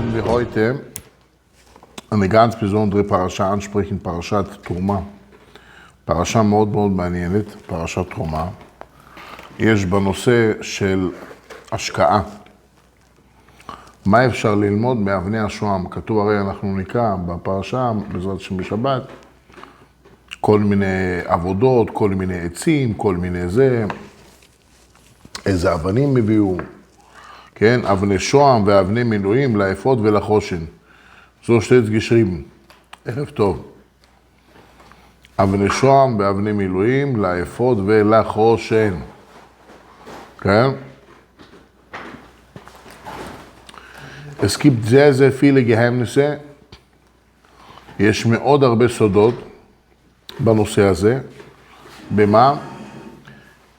werden wir heute eine ganz besondere Parasha ansprechen, Parashat Truma. פרשה מאוד מאוד מעניינת, פרשת תרומה. יש בנושא של השקעה. מה אפשר ללמוד מאבני השוהם? כתוב הרי אנחנו נקרא בפרשה, בעזרת השם בשבת, כל מיני עבודות, כל מיני עצים, כל מיני זה, איזה אבנים הביאו, כן? אבני שוהם ואבני מילואים לאפוד ולחושן. זו שתי גשרים. ערב טוב. אבני שוהם ואבני מילואים לאפוד ולחושן. כן? Es gibt sehr, sehr viele Geheimnisse. יש מאוד הרבה סודות בנושא הזה. במה?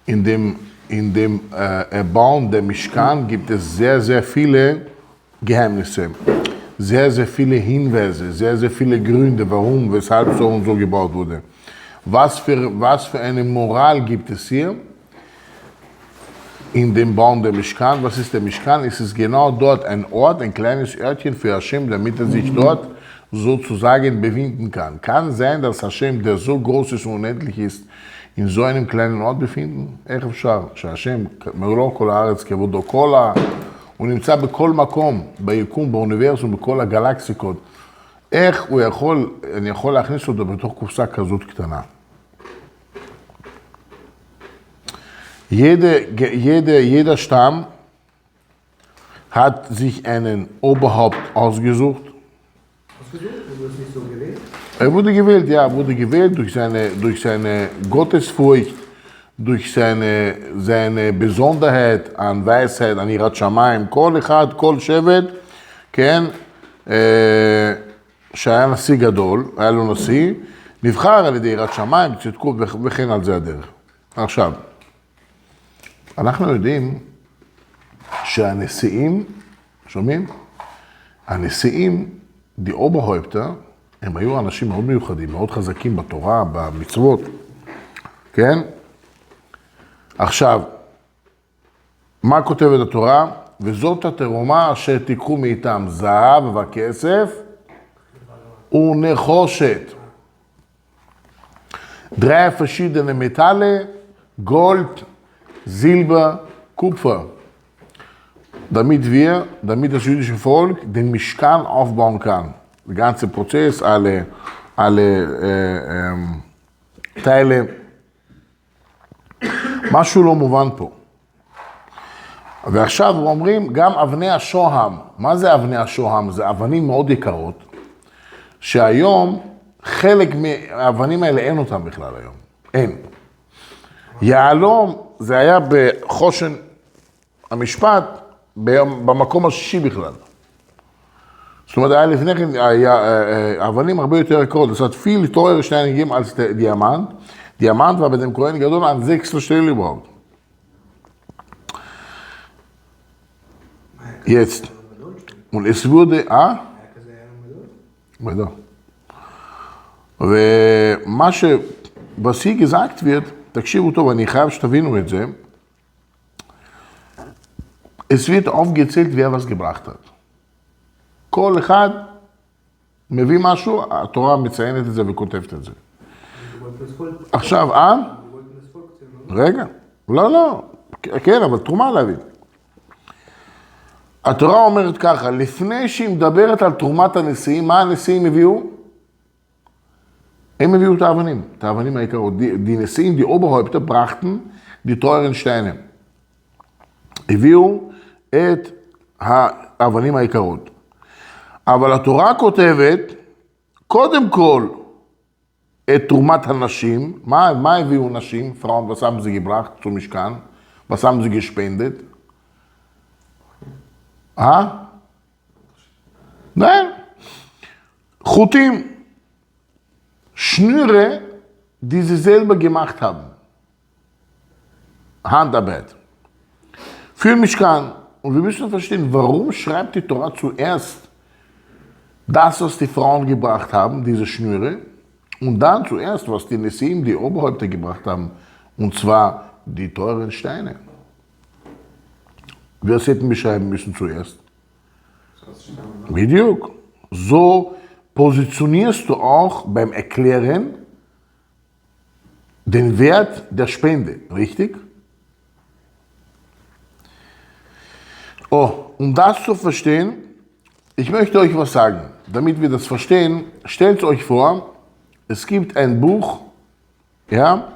In dem Erbauen der Mishkan gibt es sehr, sehr viele Geheimnisse. Sehr, sehr viele Hinweise, sehr, sehr viele Gründe, warum, weshalb so und so gebaut wurde. Was für eine Moral gibt es hier in dem Bauen der Mishkan? Was ist der Mishkan? Es ist genau dort ein Ort, ein kleines Örtchen für Hashem, damit er sich dort sozusagen befinden kann. Kann sein, dass Hashem, der so groß ist und unendlich ist, in so einem kleinen Ort befinden? איך אפשר? שהשם מלוא כל הארץ כבודו, הוא נמצא בכל מקום, ביקום, באוניברסום, בכל הגלקסיקות. איך אני יכול להכניס אותו בתוך קופסה כזאת קטנה? Jeder Stamm hat sich einen Oberhaupt ausgesucht. Wurde es nicht so gewählt? Er wurde gewählt, ja, wurde gewählt durch seine Gottesfurcht, durch seine Besonderheit an Weisheit, an יראת שמיים, כל אחד, כל שבט, כן, שהיה נשיא גדול, היה לו נשיא, נבחר על ידי יראת שמיים, צדקות וכן על זה הדרך. עכשיו, אנחנו יודעים שהנשיאים, שומעים? הנשיאים, די אוברהויפטר, הם היו אנשים מאוד מיוחדים, מאוד חזקים בתורה, במצוות, כן? עכשיו, מה כותבת התורה? וזאת התרומה אשר תיקחו מאיתם זהב וכסף ונחושת. Drei verschiedene Metalle, Gold, Silber, Kupfer. Damit das jüdische Volk den Mishkan aufbauen kann. Der ganze Prozess, alle Teile, משהו לא מובן פה. ועכשיו אומרים גם אבני השוהם. מה זה אבני השוהם? זה אבנים מאוד יקרות, שהיום חלק מהאבנים האלה אין אותם בכלל היום. אין. יהלום זה היה בחושן המשפט במקום השישי בכלל. זאת אומרת, היה לפני כן, אבנים הרבה יותר יקרות. זאת אומרת, viel teurer Steine gegeben als der Diamant. Diamant war bei dem Kohen Gadol an 6. Stelle überhaupt. Jetzt. Und es wurde, ומה שבשיא gesagt wird, תקשיבו טוב, אני חייב שתבינו את זה, es wird aufgezählt, wer was gebracht hat. כל אחד מביא משהו, התורה מציינת את זה וכותבת את זה. עכשיו, רגע, לא, כן, אבל תרומה להביא. התורה אומרת ככה, לפני שהיא מדברת על תרומת הנשיאים, מה הנשיאים הביאו? הם הביאו את האבנים העיקרות. Die נשיאים, die Oberhäupter brachten die teuren Steine. הביאו את האבנים העיקרות. אבל התורה כותבת, קודם כל, את תרומת הנשים. מה הביאו נשים? Frauen, was haben sie gebracht zum Mishkan? Was haben sie gespendet? Nein. חוטים. Schnüre, die sie selber gemacht haben. Handarbeit. Für den Mishkan. Und wir müssen verstehen, warum schreibt die Torah zuerst das, was die Frauen gebracht haben, diese Schnüre, und dann zuerst, was die Nesiim, die Oberhäupter gebracht haben, und zwar die teuren Steine. Wir hätten beschreiben müssen zuerst. בדיוק. So positionierst du auch beim Erklären den Wert der Spende, richtig? Oh, um das zu verstehen, ich möchte euch was sagen. Damit wir das verstehen, stellt euch vor, es gibt ein Buch, ja,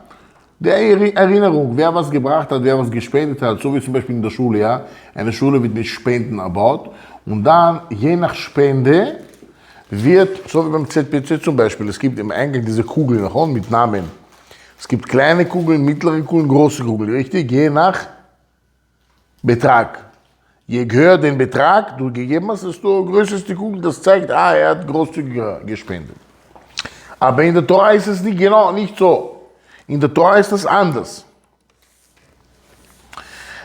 der Erinnerung, wer was gebracht hat, wer was gespendet hat, so wie zum Beispiel in der Schule, ja. Eine Schule wird mit Spenden erbaut und dann, je nach Spende, wird, so wie beim ZPC zum Beispiel, es gibt im Eingang diese Kugeln nach unten mit Namen. Es gibt kleine Kugeln, mittlere Kugeln, große Kugeln, richtig? Je nach Betrag. Je höher den Betrag du gegeben hast, desto größer ist die Kugel, das zeigt, er hat großzügiger gespendet. Aber in der Tora ist es nicht so. In der Tora ist es anders.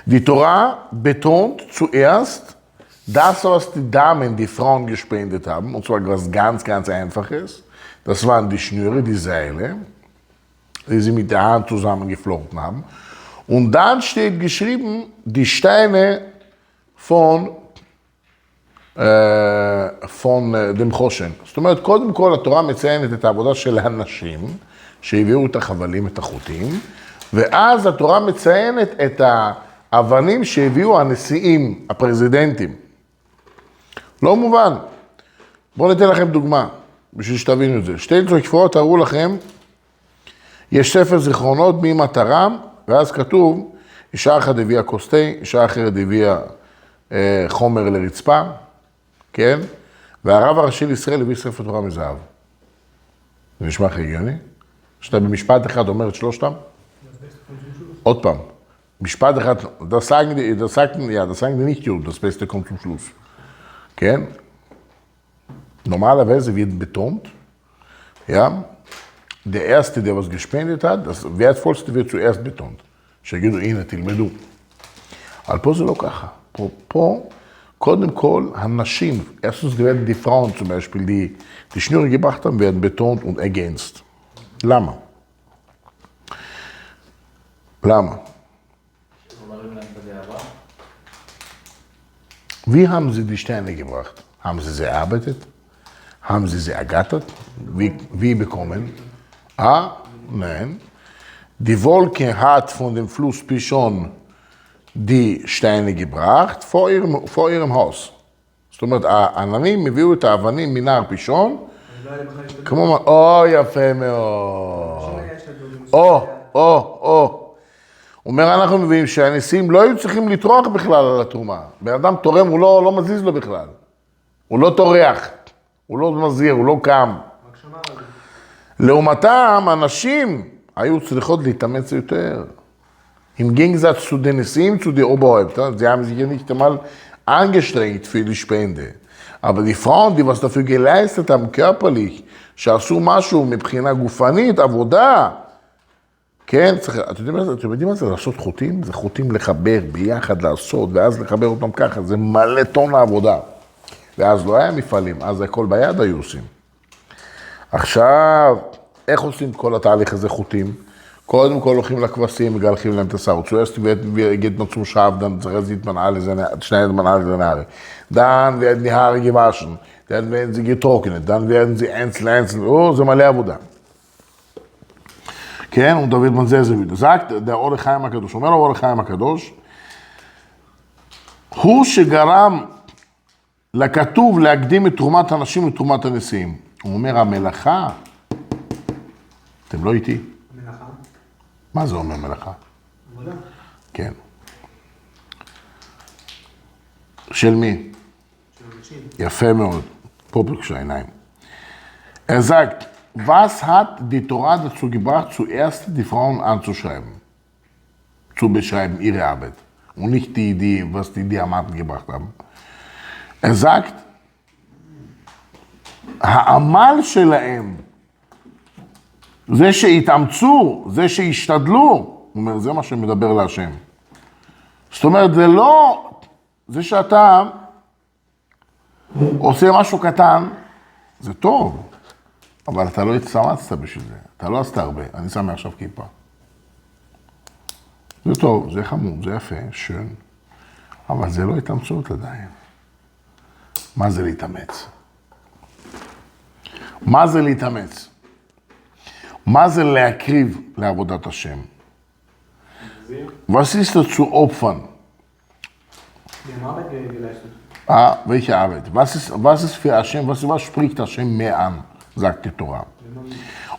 Die Tora betont zuerst das, was die Damen, die Frauen gespendet haben, und zwar etwas ganz, ganz Einfaches. Das waren die Schnüre, die Seile, die sie mit der Hand zusammengeflochten haben. Und dann steht geschrieben, die Steine von dem חושן. זאת אומרת, קודם כל התורה מציינת את העבודה של הנשים, שהביאו את החבלים, את החוטים, ואז התורה מציינת את האבנים שהביאו הנשיאים, הפרזידנטים. לא מובן. בואו ניתן לכם דוגמה, בשביל שתבינו את זה. שתי צופות תראו לכם, יש ספר זיכרונות ממטרם, ואז כתוב, אישה אחת הביאה כוס תה, אישה אחרת הביאה חומר לרצפה, כן? והרב הראשי לישראל הביא ספר תורה מזהב. זה נשמע הכי הגיוני? שאתה במשפט אחד אומר את שלושתם? עוד פעם, משפט אחד, das sagen die nicht gut, das Beste kommt zum Schluss. כן? Normalerweise wird betont, ja, der Erste, der was gespendet hat, das Wertvollste wird zuerst betont. שיגידו, הנה, תלמדו. אבל פה זה לא ככה. פה, קודם כל, הנשים, erstens werden die Frauen zum Beispiel, die Schnüre gebracht haben, werden betont und ergänzt. למה? למה? Wie haben sie die Steine gebracht? Haben sie sie erarbeitet? Haben sie sie ergattert? Wie bekommen? Nein. Die Wolke hat von dem Fluss Pishon die Steine gebracht vor ihrem Haus. זאת אומרת, העננים הביאו את האבנים מנהר פישון, כמו, יפה מאוד. אומר, אנחנו מבינים שהנשיאים לא היו צריכים לטרוח בכלל על התרומה. בן אדם תורם, הוא לא מזיז לו בכלל. הוא לא טורח, הוא לא מזהיר, הוא לא קם. לעומתם, אנשים היו צריכות להתאמץ יותר. Im Gegensatz zu den Nesiim, zu den Oberhäuptern, sie haben sich ja nicht einmal angestrengt für die Spende. Aber die Frauen, die was dafür geleistet haben, körperlich, שעשו משהו מבחינה גופנית, עבודה, כן, אתם יודעים מה זה? לעשות חוטים? זה חוטים לחבר ביחד, לעשות, ואז לחבר אותם ככה, זה מלא טון לעבודה. ואז לא היה מפעלים, אז הכל ביד היו עושים. עכשיו, איך עושים כל התהליך הזה חוטים? קודם כל הולכים לכבשים, מגלחים להם את השר. Zuerst geht man zum Schaf, dann schneidet man alles in Haare. Dann werden die Haare gewaschen, dann werden sie getrocknet, dann werden sie einzeln, זה מלא עבודה. כן, und da wird man sehr, sehr müde. sagt der אור החיים הקדוש, אומר האור החיים הקדוש, הוא שגרם לכתוב להקדים את תרומת הנשים לתרומת הנשיאים. הוא אומר, המלאכה, אתם לא איתי? מלאכה? מה זה אומר מלאכה? עבודה. כן. של מי? של אנשים. יפה מאוד. פה בבקשה העיניים. sagt, was hat die Torah dazu gebracht, zuerst die Frauen anzuschreiben? Zu beschreiben, ihre Arbeit. Und nicht was die Diamanten gebracht haben. sagt, העמל שלהם, זה שהתאמצו, זה שהשתדלו, הוא אומר, זה מה שמדבר להשם. זאת אומרת, זה לא, זה שאתה עושה משהו קטן, זה טוב, אבל אתה לא התאמצת בשביל זה, אתה לא עשת הרבה, אני שם עכשיו כיפה. זה טוב, זה חמוד, זה יפה, שön, אבל זה לא התאמצות עדיין. מה זה להתאמץ? מה זה להתאמץ? מה זה להקריב לעבודת השם? Was ist das zu opfern? Die haben Arbeit geleistet. Welche Arbeit? Was ist für Hashem? Was spricht Hashem mehr an? sagt die Torah.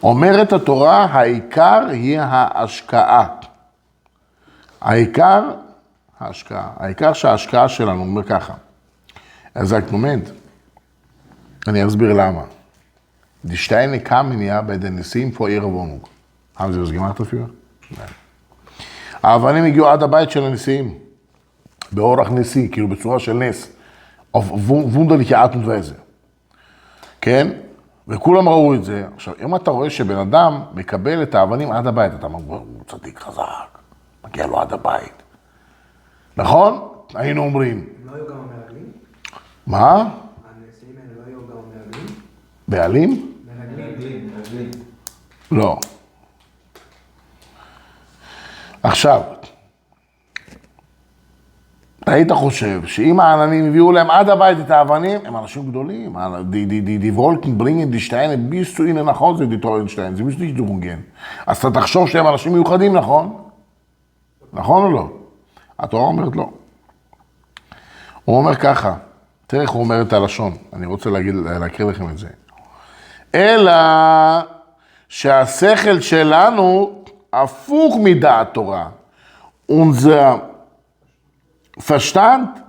אומרת התורה, העיקר היא ההשקעה. העיקר שההשקעה שלנו, אומר ככה. Er sagt, Moment, אני אסביר למה. Die Steine kamen ja bei den Nessim vor ihrer Wohnung. Haben Sie was gemacht dafür? Nein. האבנים הגיעו עד הבית של הנשיאים, באורח נשיא, כאילו בצורה של נס, auf wunderliche Art und Weise. כן? וכולם ראו את זה. עכשיו, אם אתה רואה שבן אדם מקבל את האבנים עד הבית, אתה אומר, הוא צדיק חזק, מגיע לו עד הבית. נכון? היינו אומרים. הם לא היו גם המרגלים? מה? הנשיאים האלה לא היו גם המרגלים? בעלים? מרגלים. לא. עכשיו, היית חושב שאם העננים הביאו להם עד הבית את האבנים, הם אנשים גדולים. Die wollten bringen die Steine bis zu ihnen nach Hause, die tollen Steine. Sie müssen nicht suchen gehen. אז אתה תחשוב שהם אנשים מיוחדים, נכון? נכון או לא? התורה אומרת לא. הוא אומר ככה, תראה איך הוא אומר את הלשון. אני רוצה להקריא לכם את זה. אלא שהשכל שלנו הפוך מדעת תורה. Unser Verstand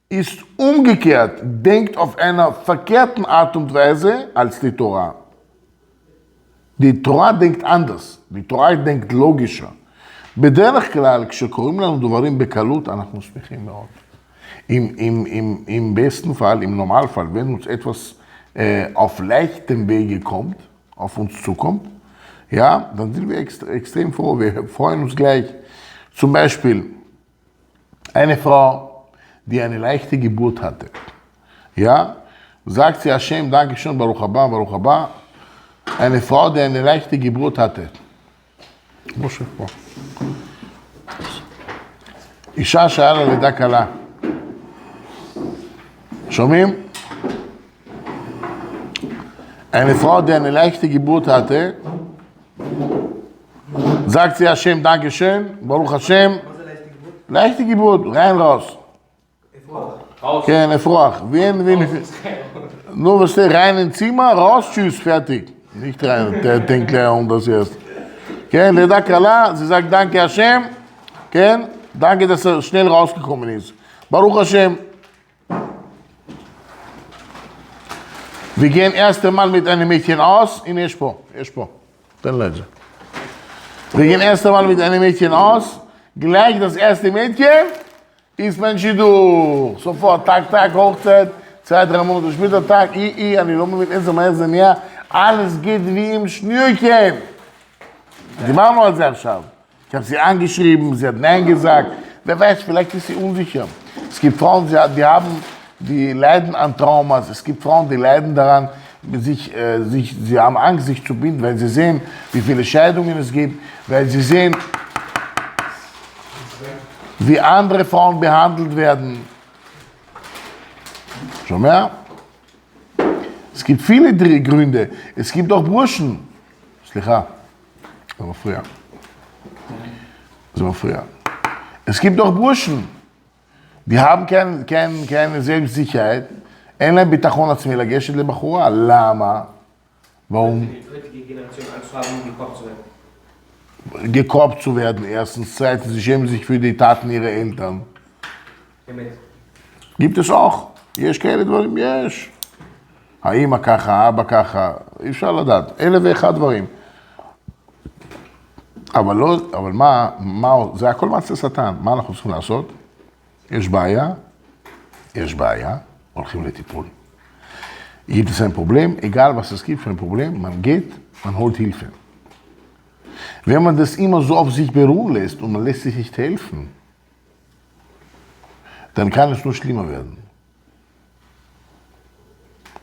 ist umgekehrt, denkt auf einer verkehrten Art und Weise als die Torah. Die Torah denkt anders, die Torah denkt logischer. בדרך כלל, כשקוראים לנו דברים בקלות, אנחנו שמחים מאוד. Im besten Fall, im Normalfall, wenn uns etwas auf leichtem Wege kommt, auf uns zukommt, ja, dann sind wir extrem froh, wir freuen uns gleich. Zum Beispiel eine Frau, die eine leichte Geburt hatte, ja, sagt sie Hashem, danke schön, Baruch haba, Baruch haba. Eine Frau, die eine leichte Geburt hatte. משה פה. אישה שהיה לה לידה קלה. שומעים? Eine Frau, die eine leichte Geburt hatte, sagt sie Hashem, danke schön, Baruch Hashem. מה זה leichte Geburt? leichte Geburt, rein raus. אפרוח. כן, אפרוח. Nur was der rein ins Zimmer, raus, tschüss, fertig. Nicht rein, der denkt gleich um das erst. כן, לידה קלה, sie sagt danke Hashem, כן, danke, dass er schnell rausgekommen ist. Baruch Hashem. Wir gehen erst einmal mit einem Mädchen aus, in Eschpo, dann leid. Wir gehen erst einmal mit einem Mädchen aus, gleich das erste Mädchen ist mein Shidduch. Sofort, Tag, Hochzeit, 2-3 Monate später, Tag, אני לא מבין איזה מהר זה נהיה, alles geht wie im Schnürchen. דיברנו על זה עכשיו. Ich habe sie angeschrieben, sie hat Nein gesagt. Wer weiß, vielleicht ist sie unsicher. Es gibt Frauen, die leiden an Traumas. Es gibt Frauen, die leiden daran, sie haben Angst, sich zu binden, weil sie sehen, wie viele Scheidungen es gibt, weil sie sehen, wie andere Frauen behandelt werden. Schon mehr? Es gibt viele Gründe. Es gibt auch Burschen. Slicha. So früher. Es gibt auch Burschen, die haben keine Selbstsicherheit, אין להם ביטחון עצמי לגשת לבחורה. למה? Warum? Gekorbt zu werden, erstens. Zweitens, sie schämen sich für die Taten ihrer Eltern. gibt es auch. יש כאלה דברים? יש. האמא ככה, האבא ככה, אי אפשר לדעת. 1,001 דברים. אבל מה, זה הכל מעשה שטן. מה אנחנו צריכים לעשות? יש בעיה, הולכים לטיפול. Gibt es ein Problem, egal was es gibt für ein Problem, man geht, man holt Hilfe. Wenn man das immer so auf sich beruhen lässt und man lässt sich nicht helfen, dann kann es nur schlimmer werden.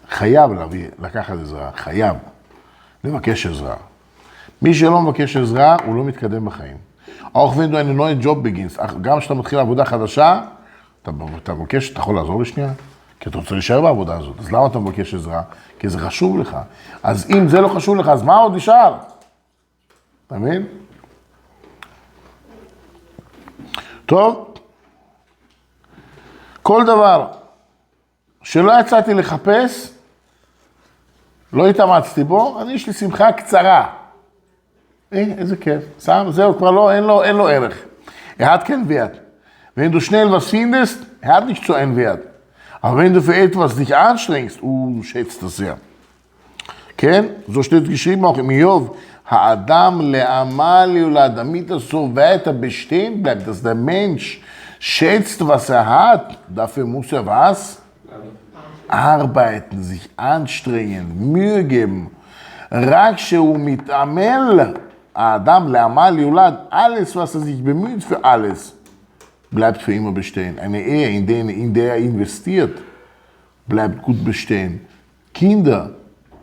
חייב לקחת עזרה, חייב לבקש עזרה. מי שלא מבקש עזרה, הוא לא מתקדם בחיים. auch wenn du einen neuen Job beginnst, גם כשאתה מתחיל עבודה חדשה, אתה מבקש, אתה יכול לעזור לי שנייה? כי אתה רוצה להישאר בעבודה הזאת. אז למה אתה מבקש עזרה? כי זה חשוב לך. אז אם זה לא חשוב לך, אז מה עוד נשאר? אתה מבין? טוב. כל דבר שלא יצאתי לחפש, לא התאמצתי בו, יש לי שמחה קצרה. איזה כיף. זהו, כבר לא, אין לו ערך. אחד כן wert. Wenn du schnell was findest, hat nicht so einen Wert. Aber wenn du für etwas dich anstrengst, schätzt das sehr. כן? So steht geschrieben auch im Iov, האדם לעמל יולד, damit das so weiter bestehen bleibt, dass der Mensch schätzt, was hat, dafür muss was? Arbeiten, sich anstrengen, Mühe geben. רק שהוא מתעמל, האדם לעמל יולד, alles, was sich bemüht für alles, bleibt für immer bestehen. Eine Ehe, in der investiert, bleibt gut bestehen. Kinder,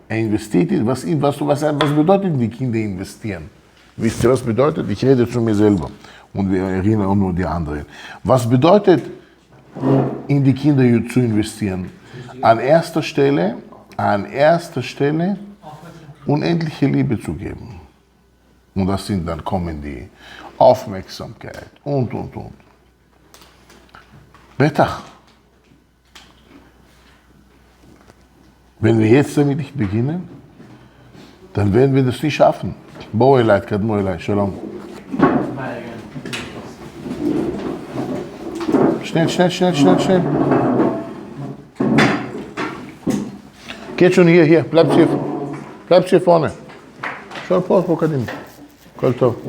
investiert, was bedeutet die Kinder investieren? Wisst ihr, was bedeutet? Ich rede zu mir selber und wir erinnern auch nur die anderen. Was bedeutet, in die Kinder zu investieren? An erster Stelle unendliche Liebe zu geben. Und das sind dann kommen die Aufmerksamkeit und. בטח. Wenn wir jetzt damit nicht beginnen, dann werden wir das nicht schaffen. בואו אליי, תקדמו אליי, שלום. Schnell. Geht schon hier, bleibst hier vorne. Schau, פה קדימה. הכל טוב.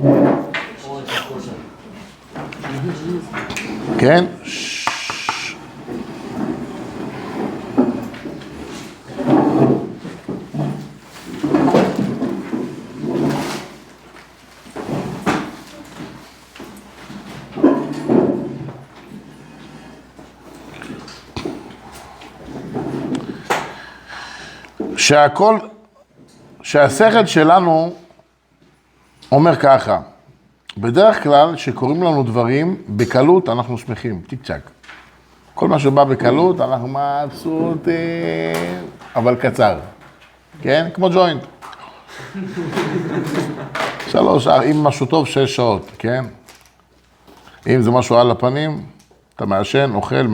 כן? שהשכל שלנו אומר ככה, בדרך כלל שקוראים לנו דברים בקלות אנחנו שמחים, טיק צ'ק. כל מה שבא בקלות אנחנו מבסוטים, אבל קצר, כן? כמו ג'וינט. 3 שעות, אם משהו טוב 6 שעות, כן? אם זה משהו על הפנים, אתה מעשן, אוכל,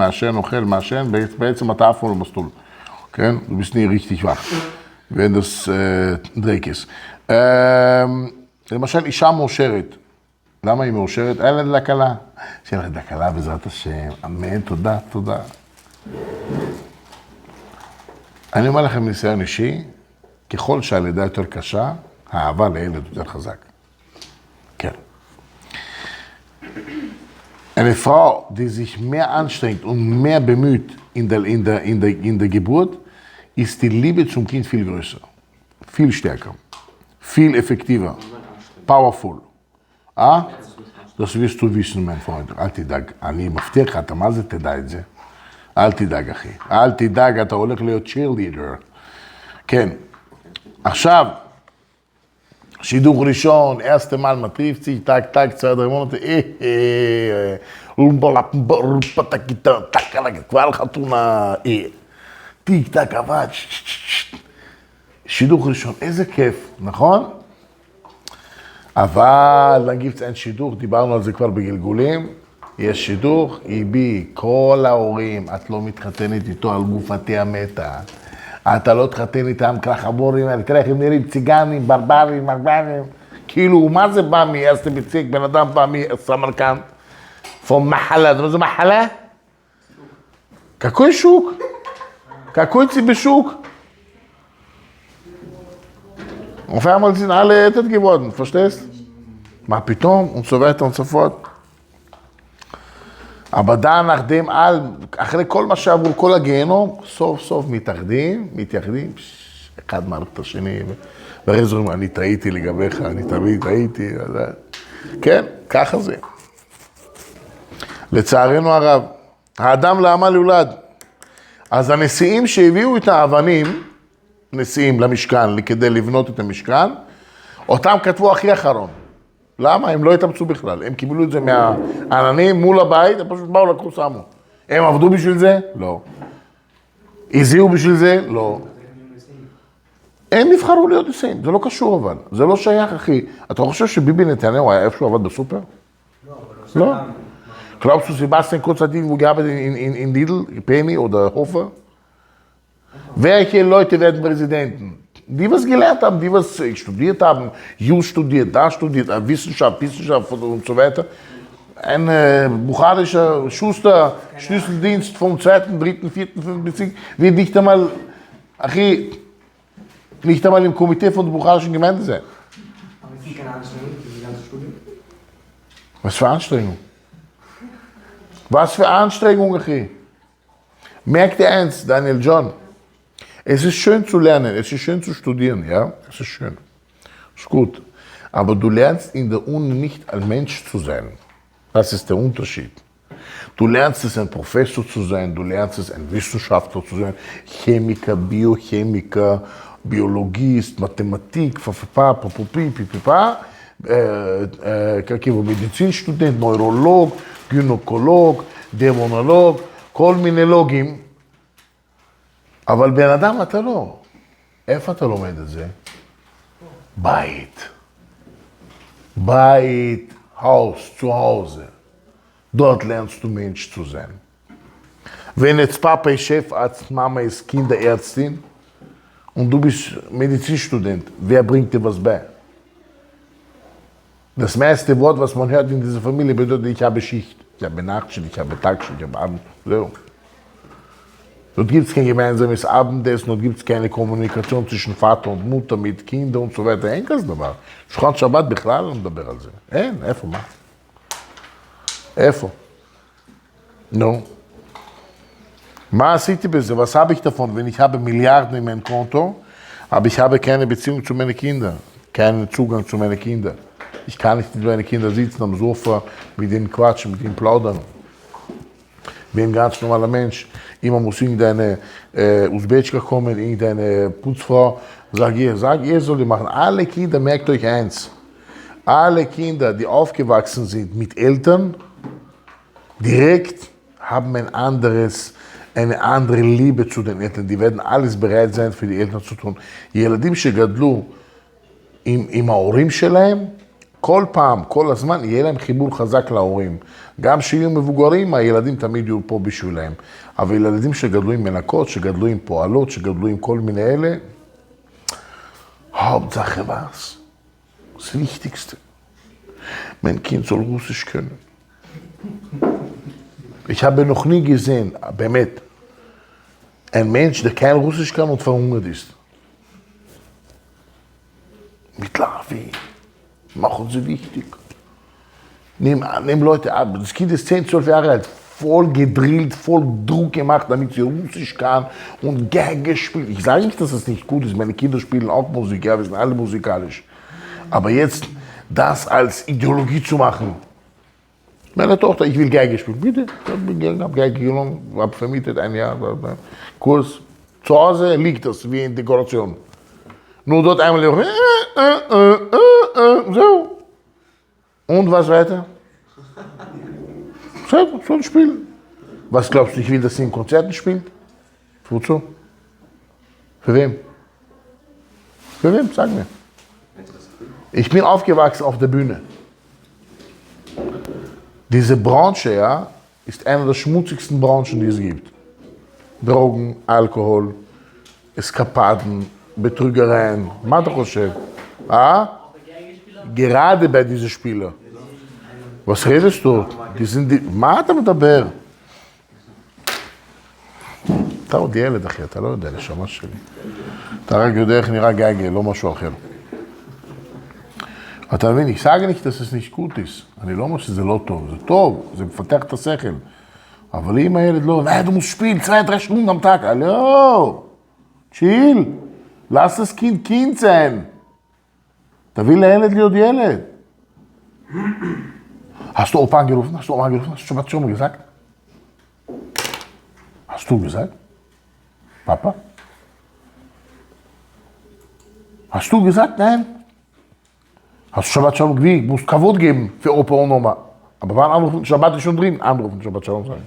בעצם אתה אף פעם לא מסלול. כן? Du bist nie richtig wach, wenn das Dreck ist. למשל, אישה מאושרת. למה היא מאושרת? אין לה דקלה. שאין לה דקלה בעזרת השם. אמן, תודה. אני אומר לכם ניסיון אישי, ככל שהלידה יותר קשה, האהבה לילד יותר חזק. כן. Eine Frau, die sich mehr anstrengt und mehr bemüht in der Geburt, ist die Liebe zum Kind viel größer, viel stärker, viel effektiver, powerful. Das wirst du wissen, mein Freund. אל תדאג, אני מבטיח לך, אתה מה זה תדע את זה? אל תדאג, אחי. אל תדאג, אתה הולך להיות cheerleader. כן. עכשיו, שידוך ראשון, erste Mal מטריף צי, טק, צעד רמונות, כבר חתונה, טיק, טק, עבד, שידוך ראשון, איזה כיף, נכון? אבל נגיב אין שידוך, דיברנו על זה כבר בגלגולים, יש שידוך, איבי, כל ההורים, את לא מתחתנת איתו על גופתי המתה, אתה לא תחתן איתם ככה בורים, תראה איך הם נראים ציגנים, ברברים, כאילו, מה זה בא מאסטה בציג, בן אדם בא מסמרקן, פום מחלה, אתה יודע זה מחלה? какой שוק? какой тебе שוק? auf einmal sind alle älter geworden, verstehst? מה פתאום? und so weiter und so fort. אבל nachdem אחרי כל מה שעברו, כל הגיהנום, סוף מתייחדים, אחד מערכת את השני, ואחרי זה אומרים, אני טעיתי לגביך, אני תמיד טעיתי, כן, ככה זה. לצערנו הרב, האדם לעמל יולד. אז הנשיאים שהביאו את האבנים, נשיאים למשכן, כדי לבנות את המשכן, אותם כתבו הכי אחרון. למה? הם לא התאמצו בכלל, הם קיבלו את זה מהעננים מול הבית, הם פשוט באו לקחו שמו. הם עבדו בשביל זה? לא. הזהירו בשביל זה? לא. איך הם יהיו נשיאים? הם נבחרו להיות נשיאים, זה לא קשור אבל. זה לא שייך, אחי. אתה חושב שביבי נתניהו היה איפשהו עבד בסופר? לא, אבל לא. Glaubst du, Sebastian Kurz hat irgendwo gearbeitet in Lidl, Penny oder Hofer? Welche Leute werden Präsidenten? Die was gelernt haben, die was studiert haben, Jus studiert, da studiert, Wissenschaft und so weiter. Ein bucharischer Schuster, Schlüsseldienst vom 2., 3., 4., 5. Bezirk wird nicht einmal im Komitee von der bucharischen Gemeinde sein. Aber es ist keine Anstrengung, diese ganze Studie. Was für Anstrengung? Was für Anstrengung, Achi? Merk dir eins, Daniel John. Es ist schön zu lernen, es ist schön zu studieren, ja? Es ist schön. Ist gut. Aber du lernst in der Uni nicht ein Mensch zu sein. Das ist der Unterschied. Du lernst es, ein Professor zu sein, du lernst es, ein Wissenschaftler zu sein, Chemiker, Biochemiker, Biologist, Mathematik, Medizinstudent, Neurolog, Gynäkolog, דמונולוג, כל מיני לוגים, אבל בן אדם אתה לא. איפה אתה לומד את זה? בית. Beit, Haus, zu Hause. Dort lernst du Mensch zu sein. Wenn jetzt Papa ist Chefarzt, Mama ist Kinderärztin und du bist Medizinstudent, wer bringt dir was bei? Das meiste Wort, was man hört in dieser Familie, bedeutet, ich habe Schicht. Ich habe Nachtschicht, ich habe Tagschicht, ich habe Abend. So. Dort gibt es kein gemeinsames Abendessen, dort gibt es keine Kommunikation zwischen Vater und Mutter mit Kindern und so weiter. אין כזה דבר. שולחן שבת בכלל לא מדבר על זה. אין, איפה, מה? איפה? נו. מה עשיתי בזה? Was habe ich davon? Wenn ich habe Milliarden in meinem Konto, aber ich habe keine Beziehung zu meinen Kindern, keinen Zugang zu meinen Kindern. Ich kann nicht mit meinen Kindern sitzen am Sofa, mit ihnen quatschen, mit ihnen plaudern. Ich bin ein ganz normaler Mensch. Immer muss irgendeine Usbekska kommen, irgendeine Putzfrau. Sag ihr soll die machen. Alle Kinder, merkt euch eins. Alle Kinder, die aufgewachsen sind mit Eltern, direkt haben eine andere Liebe zu den Eltern. Die werden alles bereit sein, für die Eltern zu tun. ילדים שגדלו עם ההורים שלהם, כל פעם, כל הזמן, יהיה להם חיבור חזק להורים. גם שיהיו מבוגרים, הילדים תמיד יהיו פה בשבילם. אבל ילדים שגדלו עם מנקות, שגדלו עם פועלות, שגדלו עם כל מיני אלה, Hauptsache was? Das Wichtigste. Mein Kind soll Russisch können. Ich habe noch nie gesehen, באמת, ein Mensch, der kein Russisch kann und verhungert ist. Mitlavi. Machen sie wichtig. Nehmen Leute ab. Das Kind ist 10, 12 Jahre alt, voll gedrillt, voll Druck gemacht, damit sie Russisch kann und Geige spielt. Ich sage nicht, dass es nicht gut ist. Meine Kinder spielen auch Musik, ja, wir sind alle musikalisch. Aber jetzt das als Ideologie zu machen. Meine Tochter, ich will Geige spielen. Bitte, ich habe Geige genommen, habe vermietet ein Jahr, Kurs. Zu Hause liegt das wie in Dekoration. Nur dort einmal so. Und was weiter? Soll spielen. Was glaubst du, ich will, dass sie in Konzerten spielt? Wozu? Für wem? Für wem? Sag mir. Ich bin aufgewachsen auf der Bühne. Diese Branche, ja, ist eine der schmutzigsten Branchen, die es gibt. Drogen, Alkohol, Eskapaden, Betrügereien, Matroschef. Ah? Gerade bei diesen Spielern. Was redest du? Die sind die... מה אתה מדבר? אתה עוד ילד, אחי, אתה לא יודע, נשמה שלי. אתה רק יודע איך נראה גייגל, לא משהו אחר. אתה מבין, ich sage nicht, dass es nicht gut ist. אני לא אומר שזה לא טוב, זה טוב, זה מפתח את השכל. אבל אם הילד לא, du musst spielen, 2-3 Stunden am Tag. Hallo, chill. Lass das Kind Kind sein. תביא לילד להיות ילד. Hast du Opa angerufen? Hast du Oma angerufen? Hast du Shabbat Shalom gesagt? Hast du gesagt? Papa? Hast du gesagt? Nein. Hast du Shabbat Shalom gesagt? Ich muss Kavod geben für Opa und Oma. Aber wann anrufen? Shabbat ist schon drin. Anrufen, Shabbat Shalom sagen.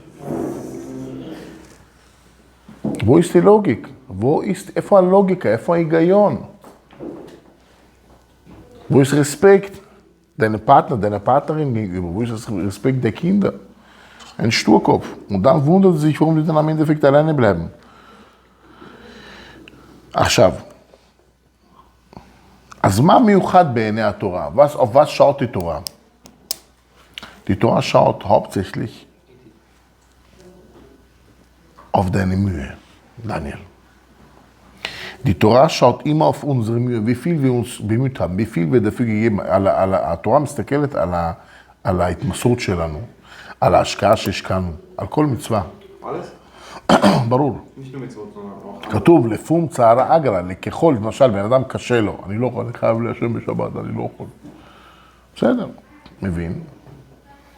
wo ist die Logik? איפה הלוגיקה? איפה ההיגיון? Wo ist Respekt? Deine Partnerin gegenüber? Wo ist das Respekt der Kinder? Ein Sturkopf. Und dann wundert sie sich, warum die dann am Endeffekt alleine bleiben. עכשיו, אז מה מיוחד בעיני התורה? auf was schaut die Torah? Die Torah schaut hauptsächlich auf deine Mühe, Daniel. Die Torah schaut immer auf unsere Mühe, wie viel wir uns bemüht haben, wie viel wir dafür gegeben haben. התורה מסתכלת על ההתמסרות שלנו, על ההשקעה שהשקענו, על כל מצווה. Alles? ברור. Nicht nur Mitzvot, sondern auch... כתוב, לפום צערה אגרא, לככל, למשל, בן אדם קשה לו, אני לא יכול, אני חייב להשם בשבת, אני לא יכול. בסדר, מבין.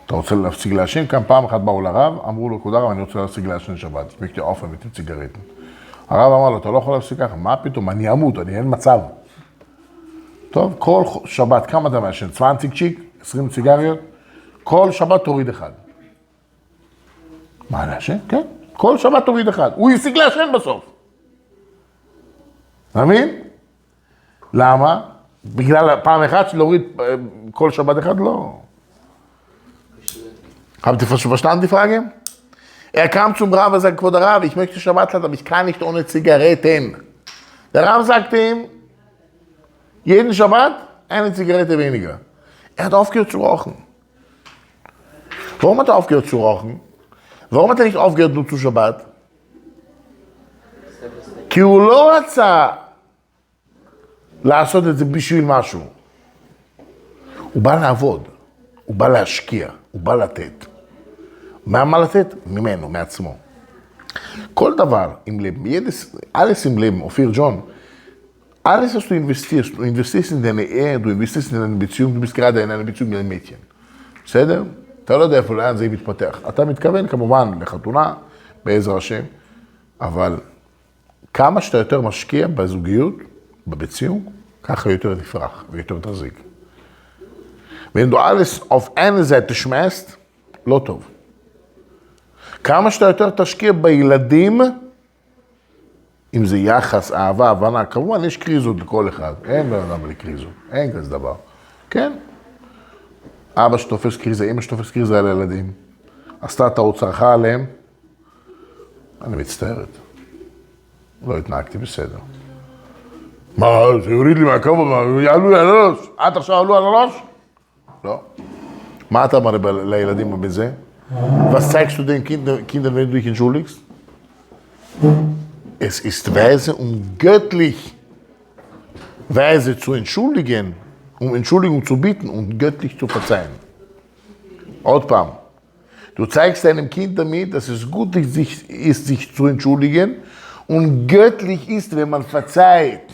אתה רוצה להפסיק לעשן? כאן פעם אחת באו לרב, אמרו לו, כבוד הרב, אני רוצה להפסיק לעשן שבת. הספקתי אופן ואיתי ציגרטים. הרב אמר לו, אתה לא יכול להפסיק ככה, מה פתאום? אני אמות, אין מצב. טוב, כל שבת, כמה אתה מעשן? 20 צ'יק, 20 סיגריות? כל שבת תוריד אחד. מה, לעשן? כן. כל שבת תוריד אחד. הוא הפסיק לעשן בסוף. מבין? למה? בגלל פעם אחת להוריד כל שבת אחד? לא. Habt ihr verstanden die Frage? Er kam zum Rav und sagte, Kvod Rav, ich möchte Shabbat halten, aber ich kann nicht ohne Zigaretten. Der Rav sagte ihm, jeden Shabbat eine Zigarette weniger. Er hat aufgehört zu rauchen. Warum hat er aufgehört zu rauchen? Warum hat er nicht aufgehört nur zu Shabbat? כי הוא לא רצה לעשות את זה בשביל משהו. הוא בא לעבוד, הוא בא להשקיע, הוא בא לתת. מה לתת? ממנו, מעצמו. כל דבר עם לב, alles im Leben, Ophir John, alles, was du investierst in deine Ehe, du investierst in deine Beziehung, du bist gerade in einer Beziehung mit einem Mädchen. בסדר? אתה לא יודע איפה לאן זה מתפתח. אתה מתכוון כמובן לחתונה, בעזר השם, אבל כמה שאתה יותר משקיע בזוגיות, בביציung, ככה יותר תפרח ויותר תחזיק. wenn du alles auf eine Seite schmeißt, לא טוב. כמה שאתה יותר תשקיע בילדים, אם זה יחס, אהבה, הבנה, כמובן יש קריזות לכל אחד, אין בן אדם בלי קריזות, אין כזה דבר. כן? אבא שתופס קריזה, אמא שתופס קריזה על הילדים, עשתה טעות צרחה עליהם, אני מצטערת. לא התנהגתי בסדר. מה, זה יוריד לי מהכובע, יעלו לי על הראש. את עכשיו עלו על הראש? לא. מה אתה אומר לילדים בזה? Was zeigst du den Kindern, wenn du dich entschuldigst? Es ist weise, um göttlich weise zu entschuldigen, um Entschuldigung zu bitten und göttlich zu verzeihen. עוד פעם, du zeigst deinem Kind damit, dass es gut ist, sich zu entschuldigen und göttlich ist, wenn man verzeiht.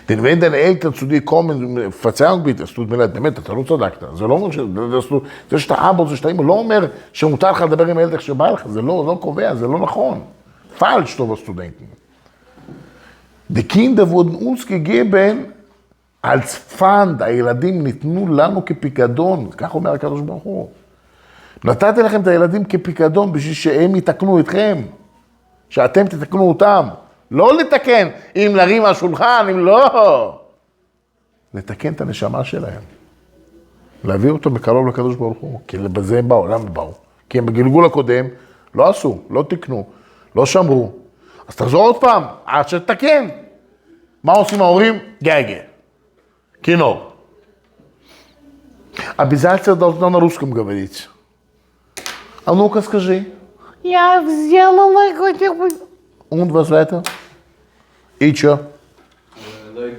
Denn wenn deine Eltern zu dir kommen und Verzeihung bitten, es tut mir leid, באמת, אתה לא צדקת. זה לא אומר זה שאתה אבא, זה שאתה אמא, לא אומר שמותר לך לדבר עם הילד איך שבא לך, זה לא קובע, זה לא נכון. Falsch, sowas zu denken. Die Kinder wurden uns gegeben als Pfand, הילדים ניתנו לנו כפיקדון, כך אומר הקדוש ברוך הוא. נתתי לכם את הילדים כפיקדון בשביל שהם יתקנו אתכם, שאתם תתקנו אותם. לא לתקן, אם להרים מהשולחן, אם לא. לתקן את הנשמה שלהם. להביא אותו בקרוב לקדוש ברוך הוא, כי בזה הם באו, למה באו? כי הם בגלגול הקודם לא עשו, לא תקנו, לא שמרו. אז תחזור עוד פעם, עד שתתקן. מה עושים ההורים? גגה. כינור. Обязательно должна на русском говорить. А ну-ка скажи. Я сделала... Und was weiter? Ich schon.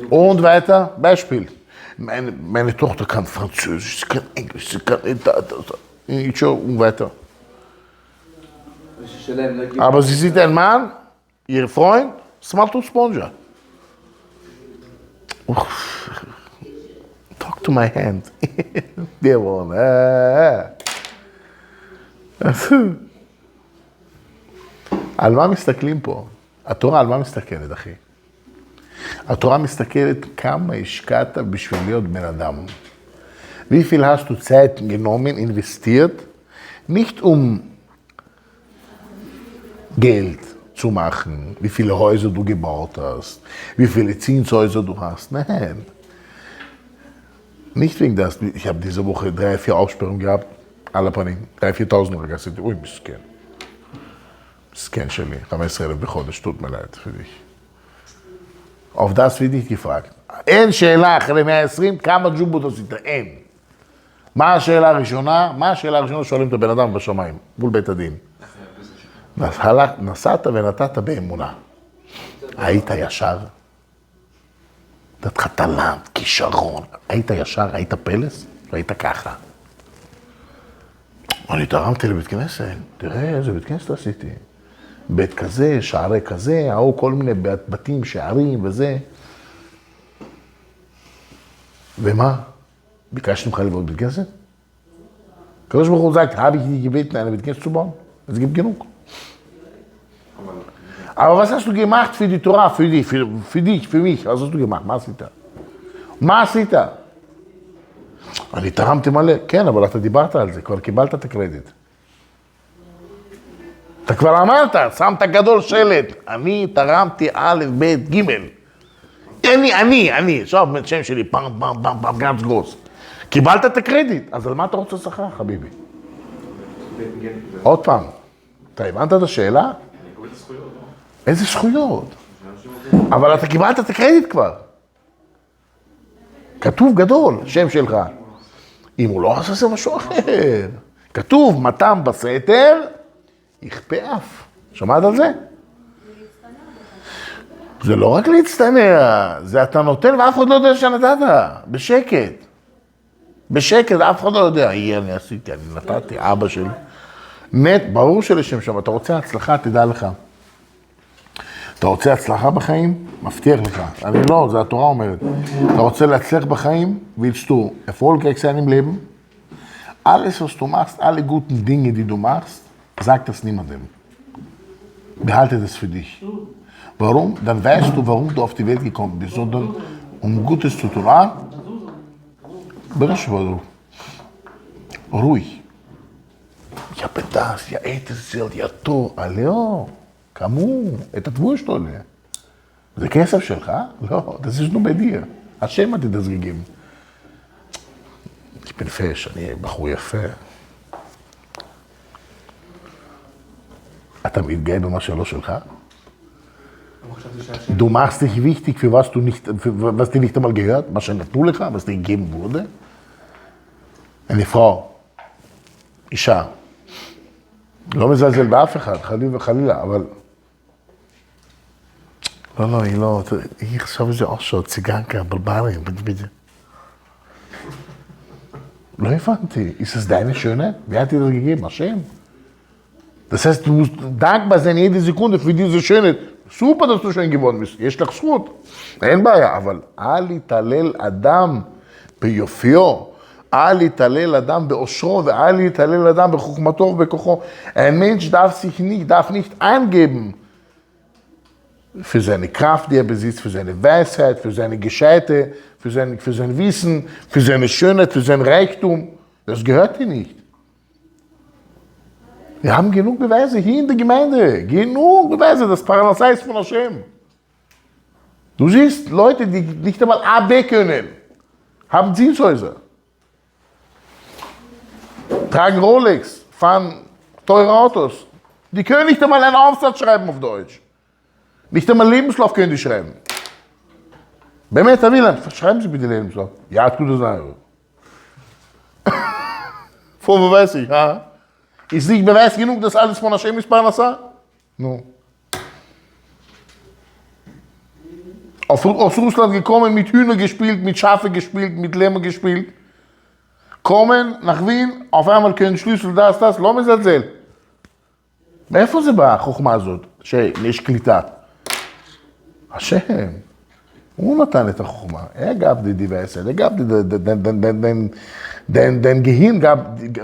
Und weiter? Beispiel. Meine Tochter kann Französisch, sie kann Englisch, sie kann... Ich schon und weiter. Aber sie sieht einen Mann, ihr Freund, Smart und Sponge. Talk to my hand. Der one. על מה מסתכלים פה? התורה על מה מסתכלת, אחי? התורה מסתכלת כמה השקעת בשביל להיות בן אדם. Wie viel hast du Zeit genommen, investiert, nicht um Geld zu machen, wie viele Häuser du gebaut hast, wie viele Zinshäuser du hast. Nein. Nicht wegen das. Ich habe diese Woche 3-4 Aufsperrungen gehabt, alle Panim, 3-4.000 Euro גסיתי. אוי, מסכן. מסכן שלי, 15,000 בחודש, tut mir leid für dich. auf das wird nicht gefragt. אין שאלה אחרי 120, כמה ג'ובות עשית? אין. מה השאלה הראשונה? מה השאלה הראשונה שואלים את הבן אדם בשמיים, מול בית הדין? נסעת ונתת באמונה. היית ישר? נתת טלנט, כישרון. היית ישר? היית פלס? היית ככה. אני תרמתי לבית כנסת, תראה איזה בית כנסת עשיתי. בית כזה, שערי כזה, ההוא כל מיני בתים, שערים וזה. ומה? ביקשתי ממך לבוא בבית כנסת? הקדוש ברוך הוא sagt, habe ich dich gebeten, eine bett כנסת zu bauen? Es gibt genug. Aber was hast du gemacht für die Torah, für dich, für mich? Was hast du gemacht? מה עשית? מה עשית? אני תרמתי מלא. כן, אבל אתה דיברת על זה, כבר קיבלת את הקרדיט. אתה כבר אמרת, שמת גדול שלט, אני תרמתי א', ב', ג'. אני, עכשיו שם שלי, פעם, גנץ גרוס. קיבלת את הקרדיט, אז על מה אתה רוצה שכר, חביבי? עוד פעם, אתה הבנת את השאלה? איזה זכויות? אבל אתה קיבלת את הקרדיט כבר. כתוב גדול, שם שלך. אם הוא לא עושה זה משהו אחר. כתוב, מתם בסתר, יכפה אף. שמעת על זה? זה לא רק להצטנע, זה אתה נותן ואף אחד לא יודע שנתת. בשקט. בשקט, אף אחד לא יודע. אני עשיתי, אני נתתי, אבא שלי. ברור שלשם שם, אתה רוצה הצלחה, תדע לך. אתה רוצה הצלחה בחיים? מבטיח לך. אני לא, זה התורה אומרת. אתה רוצה להצליח בחיים? willst du erfolgreich sein im Leben? Alles, was du machst, alle guten Dinge, die du machst, sag das niemandem. Behalte das für dich. Warum? Dann weißt du, warum du auf die Welt gekommen bist, sondern um Gutes zu tun. בראש ברור. ruhig. Ich habe das, ja, das zählt ja to, Aleo. כמו, את התבוש שלו עולה. זה כסף שלך? לא, זה שנו בדיר. השם את תדזגיגים. Ich bin fesch, אני בחור יפה. אתה מתגאה במה שלא שלך? Du machst dich wichtig, für was was dir nicht einmal gehört, was שנתנו לך, was dir gegeben wurde. eine Frau, אישה, לא מזלזל באף אחד, חלילה, אבל... לא, היא לא, היא חשב איזה אושו, ציגנקה, ברברים, בדיוק. לא הבנתי, ist es deine Schöne? Wer hat dir das gegeben? Hashem? Das heißt, du musst dankbar sein jede Sekunde für diese Schöne. Super, dass du schön geworden bist. יש לך זכות. אין בעיה, אבל אל יתהלל אדם ביופיו, אל יתהלל אדם באושרו, ואל יתהלל אדם בחוכמתו ובכוחו. Ein Mensch darf nicht angeben für seine Kraft, die er besitzt, für seine Weisheit, für seine Gescheite, für sein Wissen, für seine Schönheit, für sein Reichtum. Das gehört dir nicht. Wir haben genug Beweise hier in der Gemeinde. Genug Beweise, das Parnasai ist von Hashem. Du siehst Leute, die nicht einmal A, B können, haben Zinshäuser, tragen Rolex, fahren teure Autos. Die können nicht einmal einen Aufsatz schreiben auf Deutsch. Nicht einmal Lebenslauf können die schreiben. באמת, אבילן, schreiben Sie bitte Lebenslauf. Ja, tu das einfach. Vor Beweis ich, ha? Ist nicht Beweis genug, dass alles von Hashem ist, Parnasa? No. Aus Russland gekommen, mit Hühner gespielt, mit Schafe gespielt, mit Lämmer gespielt. Kommen nach Wien, auf einmal können Schlüssel, das, לא מזלזל. מאיפה זה בא, החוכמה הזאת, שיש קליטה? השם, הוא נתן את החוכמה. gab dir die Weisheit, gab dir dein Gehirn,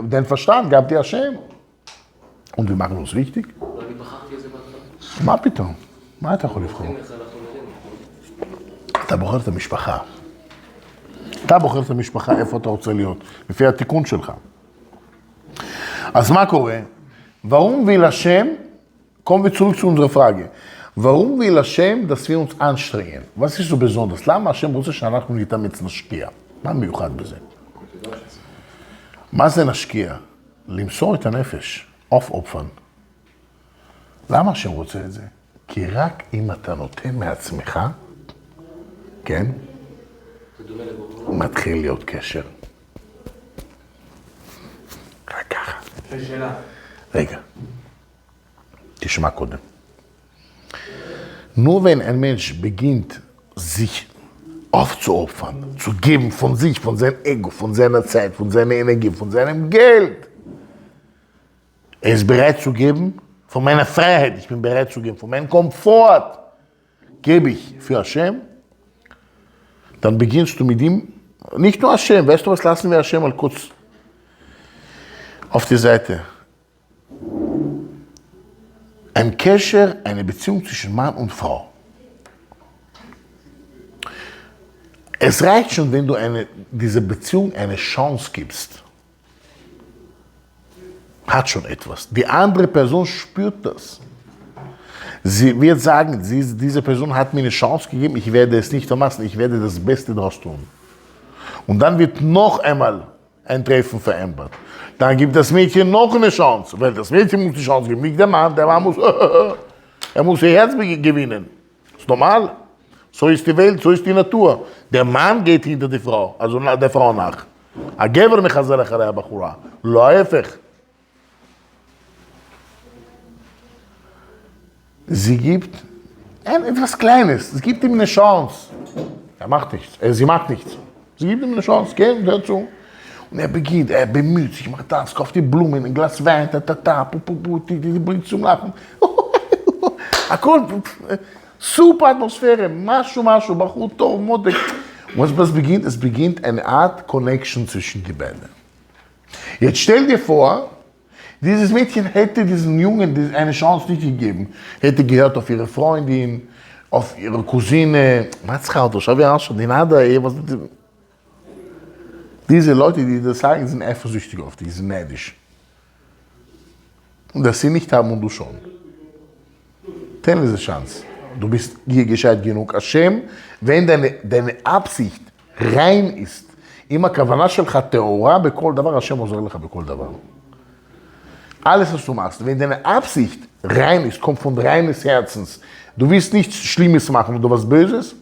dein Verstand, gab dir Hashem. Und wir machen uns wichtig. מה פתאום? מה אתה יכול לבחור? אתה בוחר את המשפחה. אתה בוחר את המשפחה, איפה אתה רוצה להיות, לפי התיקון שלך. אז מה קורה? Warum will Hashem kommen wir zurück zu unserer Frage. Warum will Hashem, dass wir uns anstrengen? Was ist so besonders? למה השם רוצה שאנחנו נתאמץ נשקיע? מה מיוחד בזה? מה זה נשקיע? למסור את הנפש, אופן. למה השם רוצה את זה? כי רק אם אתה נותן מעצמך, כן, מתחיל להיות קשר. רק ככה. שאלה. רגע, תשמע קודם. Nur wenn ein Mensch beginnt, sich aufzuopfern, zu geben von sich, von seinem Ego, von seiner Zeit, von seiner Energie, von seinem Geld. Er ist bereit zu geben, von meiner Freiheit, ich bin bereit zu geben, von meinem Komfort, gebe ich für Hashem. Dann beginnst du mit ihm, nicht nur Hashem, weißt du was, lassen wir Hashem mal kurz auf die Seite. Ein Kesher, eine Beziehung zwischen Mann und Frau. Es reicht schon, wenn du dieser Beziehung eine Chance gibst. Hat schon etwas. Die andere Person spürt das. Sie wird sagen, diese Person hat mir eine Chance gegeben, ich werde es nicht vermassen, ich werde das Beste daraus tun. Und dann wird noch einmal ein Treffen vereinbart. Dann gibt das Mädchen noch eine Chance, weil das Mädchen muss die Chance geben, nicht der Mann muss, er muss ihr Herz gewinnen. Das ist normal. So ist die Welt, so ist die Natur. Der Mann geht hinter die Frau, also der Frau nach. הגבר מחזר אחרי הבחורה, לא ההפך. Sie gibt etwas Kleines, es gibt ihm eine Chance. Er macht nichts, sie macht nichts. Sie gibt ihm eine Chance, geh, hör zu. Und er beginnt, er bemüht sich, macht das, kauft die Blumen, ein Glas Wein, die bringt zum Lachen. Super Atmosphäre, משהו, בחור טוב, מותק. Und was beginnt? Es beginnt eine Art Connection zwischen die beiden. Jetzt stell dir vor, dieses Mädchen hätte diesem Jungen eine Chance nicht gegeben. Hätte gehört auf ihre Freundin, auf ihre Cousine. Diese Leute, die das sagen, sind eifersüchtig auf dich, sind neidisch. Und das sie nicht haben und du schon. Tell diese Chance. Du bist hier gescheit genug. Hashem, wenn deine Absicht rein ist, אם הכוונה שלך טהורה בכל דבר, השם עוזר לך בכל דבר. Alles, was du machst, wenn deine Absicht rein ist, kommt von reines Herzens, du willst nichts Schlimmes machen oder was Böses,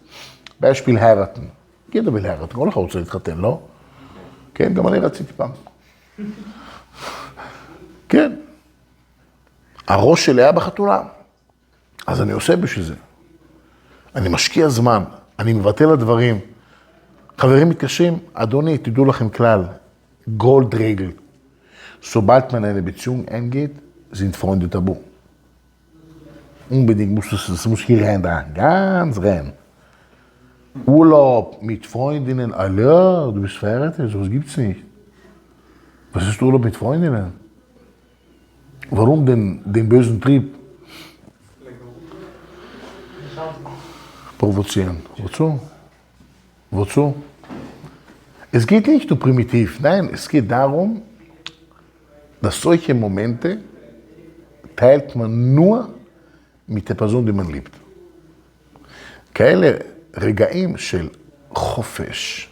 Beispiel heiraten. Jeder will heiraten, כל אחד רוצה להתחתן, לא? כן, גם אני רציתי פעם. כן. הראש שלי היה בחתונה. אז אני עושה בשביל זה. אני משקיע זמן, אני מבטל הדברים. חברים מתקשרים, אדוני, תדעו לכם כלל, גולד רגל. Sobald man eine Beziehung eingeht, sind Freunde tabu. Unbedingt das muss hier rein da, ganz rein. Urlaub mit Freundinnen, alle, du bist verheiratet, sowas gibt's nicht. Was ist Urlaub mit Freundinnen? Warum den bösen Trieb? Provozieren. Wozu? Es geht nicht um primitiv, nein, es geht darum, dass solche Momente teilt man nur mit der Person, die man liebt. כאלה רגעים של חופש,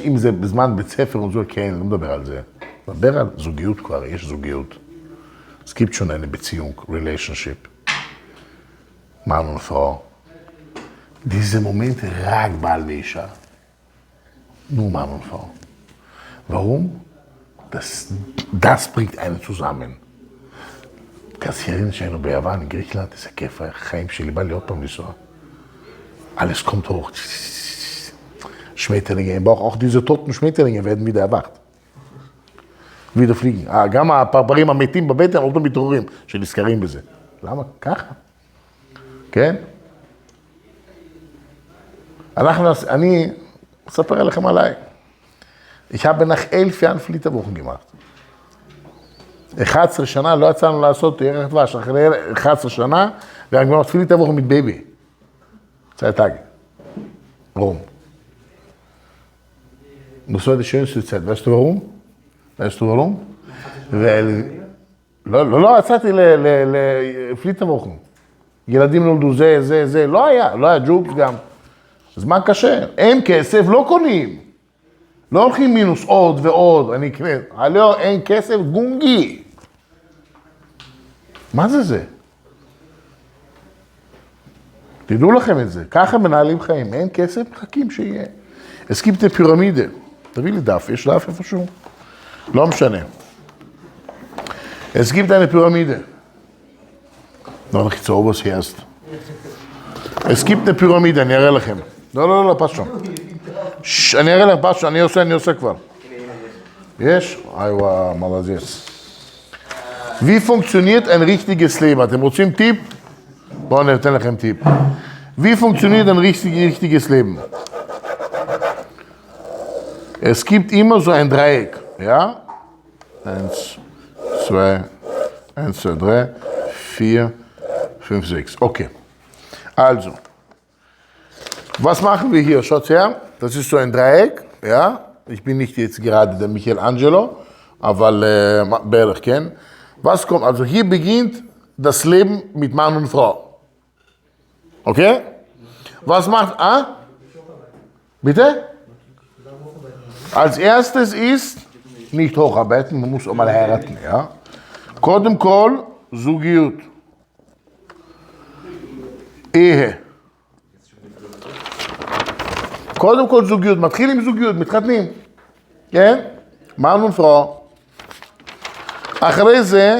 אם זה בזמן בית ספר או זו, כן, לא מדבר על זה. מדבר על זוגיות כבר, יש זוגיות. Es gibt schon eine Beziehung, Relationship. Mann und Frau. Diese Momente רק בעל ואישה. Nur Mann und Frau. Warum? Das bringt einen zusammen. kannst dich erinnern, שהיינו ביוון, in Griechenland, איזה כיף, החיים שלי, בא לי עוד פעם לנסוע. Alles kommt hoch. Schmetterlinge im Bauch, auch diese toten Schmetterlinge werden wieder erwacht. wieder fliegen. גם הפרברים המתים בבטן עוד לא מתעוררים, שנזכרים בזה. למה? ככה. כן? אני אספר עליכם עליי. Ich habe nach 11 Jahren Flitterwochen gemacht. 11 שנה, לא יצאנו לעשות ירח דבש, אחרי 11 שנה, ואני gemacht Flitterwochen mit Baby. 2 Tage. Warum? Das war die schönste Zeit. Weißt du warum? Weil לא, יצאתי לפליטה ווכן. ילדים נולדו זה, לא היה ג'וקס גם. זמן קשה, אין כסף, לא קונים. לא הולכים מינוס עוד ועוד, אני אקנה, הלא אין כסף, גונגי. מה זה? תדעו לכם את זה, ככה מנהלים חיים, אין כסף, מחכים שיהיה. הסכימתי פירמידה, תביא לי דף, יש דף איפשהו? לא משנה. הסכימתי פירמידה. לא נחיצור בו סייסט. הסכימתי פירמידה, אני אראה לכם. לא, פס שם. אני אראה לכם, פס שם, אני עושה כבר. יש? איווה, מלזיס. Wie funktioniert ein richtiges Leben? אתם רוצים טיפ? בואו ניתן לכם טיפ. Wie funktioniert ein richtiges Leben? Es gibt immer so ein Dreieck, ja? 1, 2, 3, 4, 5, 6. Okay. Also, was machen wir hier? Schaut her, das ist so ein Dreieck, ja? Ich bin nicht jetzt gerade der Michelangelo, aber Berlich kennen. Was kommt? Also hier beginnt das Leben mit Mann und Frau. Okay? Was macht Bitte? Als erstes ist nicht hocharbeiten, man muss auch mal heiraten, ja? קודם כל, זוגיות. Ehe. קודם כל זוגיות, מתחיל עם זוגיות, מתחתנים. כן? Mann und Frau. אחרי זה,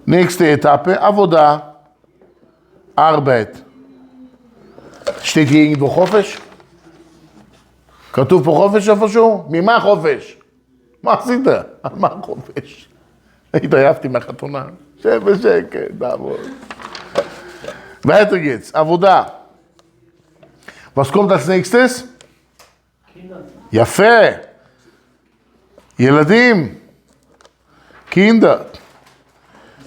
nächste Etappe, עבודה, Arbeit. steht hier irgendwo חופש? כתוב פה חופש איפשהו? ממה חופש? מה עשית? על מה חופש? התעייפתי מהחתונה. שב בשקט, דעבוד. weiter geht's, עבודה. Was kommt als nächstes? יפה. ילדים. Kinder.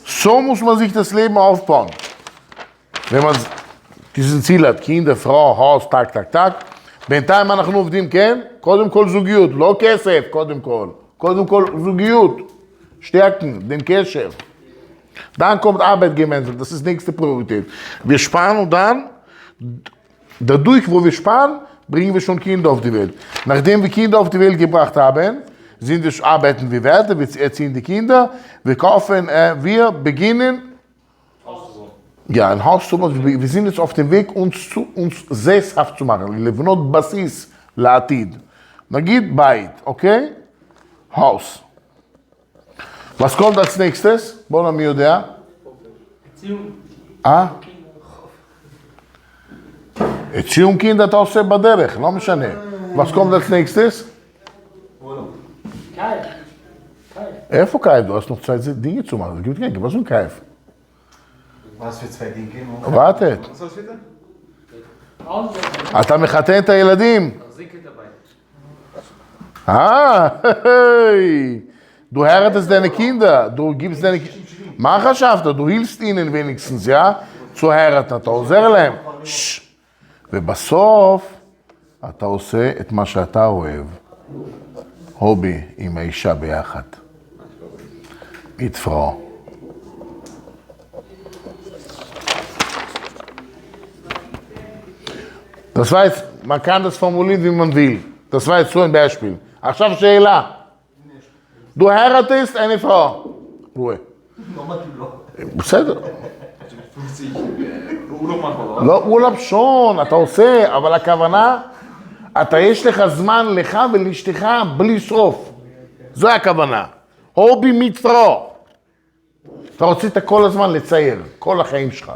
So muss man sich das Leben aufbauen. Wenn man diesen Ziel hat, Kinder, Frau, Haus, טק. בינתיים אנחנו עובדים, כן? קודם כל זוגיות, לא כסף, קודם כל. קודם כל זוגיות. Stärken, den Kescher. Dann kommt Arbeit gemeinsam, das ist nächste Priorität. Wir sparen und dann, dadurch, wo wir sparen, bringen wir schon Kinder auf die Welt. Nachdem wir Kinder auf die Welt gebracht haben, arbeiten wir weiter, wir erziehen die Kinder, wir beginnen, ja, ein Haus zu bauen. Wir sind jetzt auf dem Weg, uns sesshaft zu machen. לבנות בסיס לעתיד. נגיד בית, אוקיי? Haus. Was kommt als nächstes? בואו מי יודע? Erziehung Kinder אתה עושה בדרך, לא משנה. Was kommt als nächstes? איפה קייב? Du hast noch zwei Dinge zu machen. Gibt kein, was für ein Kaif? Was für zwei Dinge? wartet. Was soll's wieder? אתה מחתן את הילדים. Du heiratest deine Kinder, du gibst deine Kinder. מה חשבת? Du hilfst ihnen wenigstens, ja? zu heiraten, אתה עוזר להם. ובסוף, אתה עושה את מה שאתה אוהב. הובי עם האישה ביחד. mit Frau. Das war jetzt, man kann das formulieren, wie man will. Das war jetzt so ein Beispiel. עכשיו שאלה. Du heiratest eine Frau. Ruhe. בסדר. לא, אולב שון, אתה עושה, אבל הכוונה, יש לך זמן לך ולאשתך בלי סוף. זו הכוונה. הובי מצרו. אתה רצית כל הזמן לצייר, כל החיים שלך.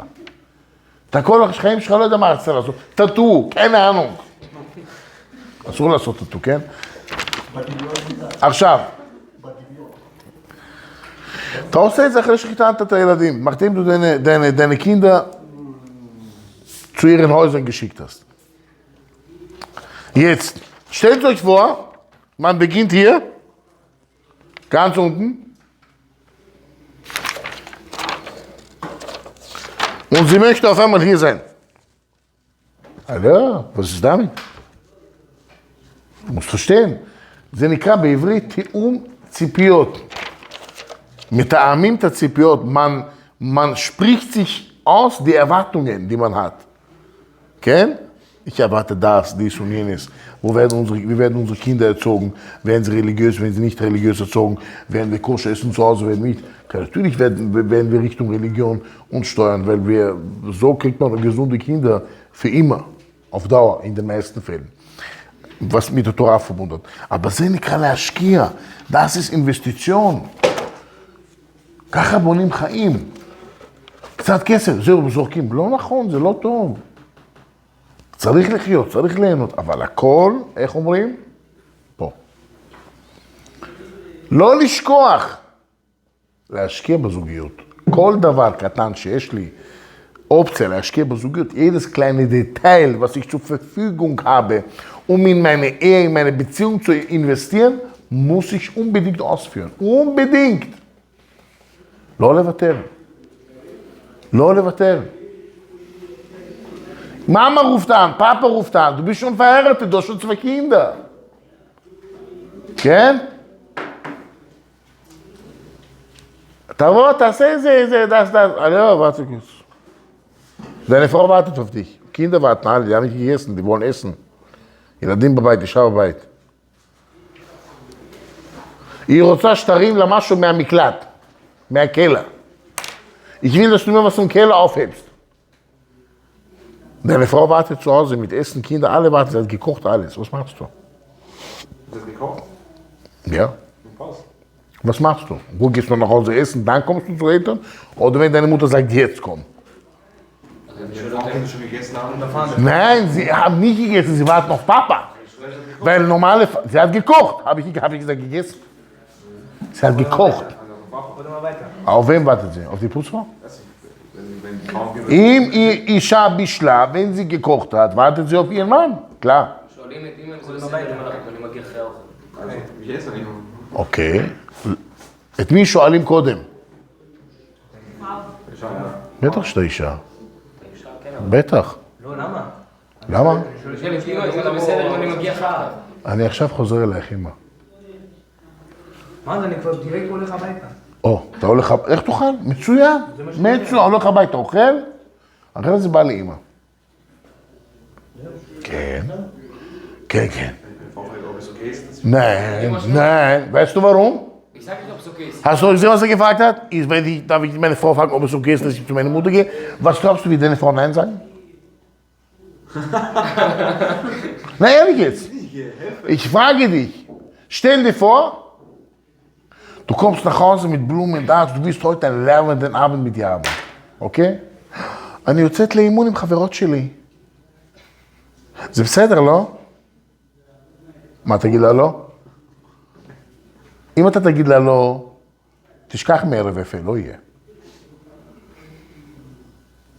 אתה כל החיים שלך לא יודע מה רצית לעשות. טאטו, כן הענוג. אסור לעשות טאטו, כן? עכשיו. אתה עושה את זה אחרי שחיתנת את הילדים. Nachdem du deine Kinder zu ihren Häusern geschickt hast. Jetzt, stellt euch vor, man beginnt hier, ganz unten. Und sie möchte auf einmal hier sein. Alter, was ist damit? Du musst verstehen. זה נקרא בעברית תיאום ציפיות. מתאמים את הציפיות, man spricht sich aus die Erwartungen, die man hat. כן? Ich erwarte das, dies und jenes. Wie werden unsere Kinder erzogen? Werden sie religiös, werden sie nicht religiös erzogen? Werden wir koscher essen zu Hause, werden wir nicht? Okay, natürlich werden wir Richtung Religion uns steuern, weil so kriegt man gesunde Kinder für immer, auf Dauer, in den meisten Fällen. Was mit der Torah verbunden hat. Aber זה נקרא להשקיע, das ist investition. ככה בונים חיים. קצת כסף, זהו, זורקים. לא נכון, זה לא טוב. צריך לחיות, צריך ליהנות, אבל הכל, איך אומרים? פה. לא לשכוח, להשקיע בזוגיות. כל דבר קטן שיש לי Option, להשקיע בזוגיות, jedes kleine Detail, was ich zur Verfügung habe, um in meine Ehe, in meine Beziehung zu investieren, muss ich unbedingt ausführen. Unbedingt. לא לוותר. לא לוותר. Mama ruft an, Papa ruft an, du bist schon verheiratet, du hast schon 2 Kinder. כן? תבוא, תעשה זה, das. Ja, warte kurz. Deine Frau wartet auf dich. Kinder warten alle, die haben nicht gegessen, die wollen essen. ילדים בבית, אישה בבית. היא רוצה שתרים לה משהו מהמקלט, מהכלא. Ich will, dass du mir was vom Keller aufhebst. Deine Frau wartet zu Hause mit Essen, Kinder, alle warten, sie hat gekocht, alles. Was machst du? Ist das gekocht? Ja. Was? Was machst du? Wo gehst du nach Hause essen, dann kommst du zu Eltern? Oder wenn deine Mutter sagt, jetzt komm? Wenn sie schon gegessen haben, Nein, sie haben nicht gegessen, sie warten auf Papa. Weil sie hat gekocht. Habe ich gesagt, gegessen? Sie hat gekocht. Auf wen wartet sie? Auf die Putzfrau? אם היא אישה בישלה, wenn sie gekocht hat, wartet sie auf ihren Mann. klar. שואלים את אמא אם זה בסדר, אני מגיע אחרי האוכל. אוקיי. את מי שואלים קודם? בטח שאתה אישה. בטח. לא, למה? למה? שואלים את אמא אם זה בסדר, אם אני מגיע אחרי האוכל. אני עכשיו חוזר אלייך, אמא. מה זה, אני כבר דירקט הולך הביתה. או, אתה הולך, איך תאכל? מצוין. מצוין, הולך הביתה, אוכל? אחרי זה בא לאמא. כן. כן, כן. Nein, nein. Weißt du warum? Ich sag nicht, ob es okay ist. Hast du gesehen, was er gefragt hat? Darf ich meine Frau fragen, ob es okay ist, dass ich zu meiner Mutter gehe? Was glaubst du, wie deine Frau Nein sagen? Na, ehrlich jetzt. Ich frage dich. Stell dir vor, du kommst nach Hause mit Blumen, du willst heute einen lärmenden Abend mit dir haben. אוקיי? אני יוצאת לאימון עם חברות שלי. זה בסדר, לא? מה, תגיד לה לא? אם אתה תגיד לה לא, תשכח מערב יפה, לא יהיה.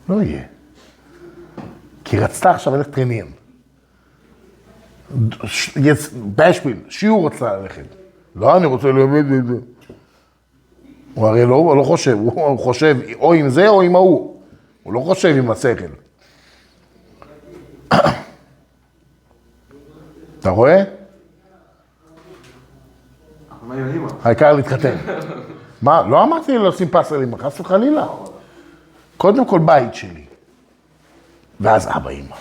לא יהיה. כי רצתה עכשיו ללכת טרנין. בהשפיל, שיעור רצה ללכת. לא, אני רוצה ללמד את זה. הוא הרי לא חושב, הוא חושב או עם זה או עם ההוא. הוא לא חושב עם השכל. אתה רואה? העיקר להתחתן. מה? לא אמרתי לי לשים פס על אמא, חס וחלילה. קודם כל בית שלי. ואז אבא אמא.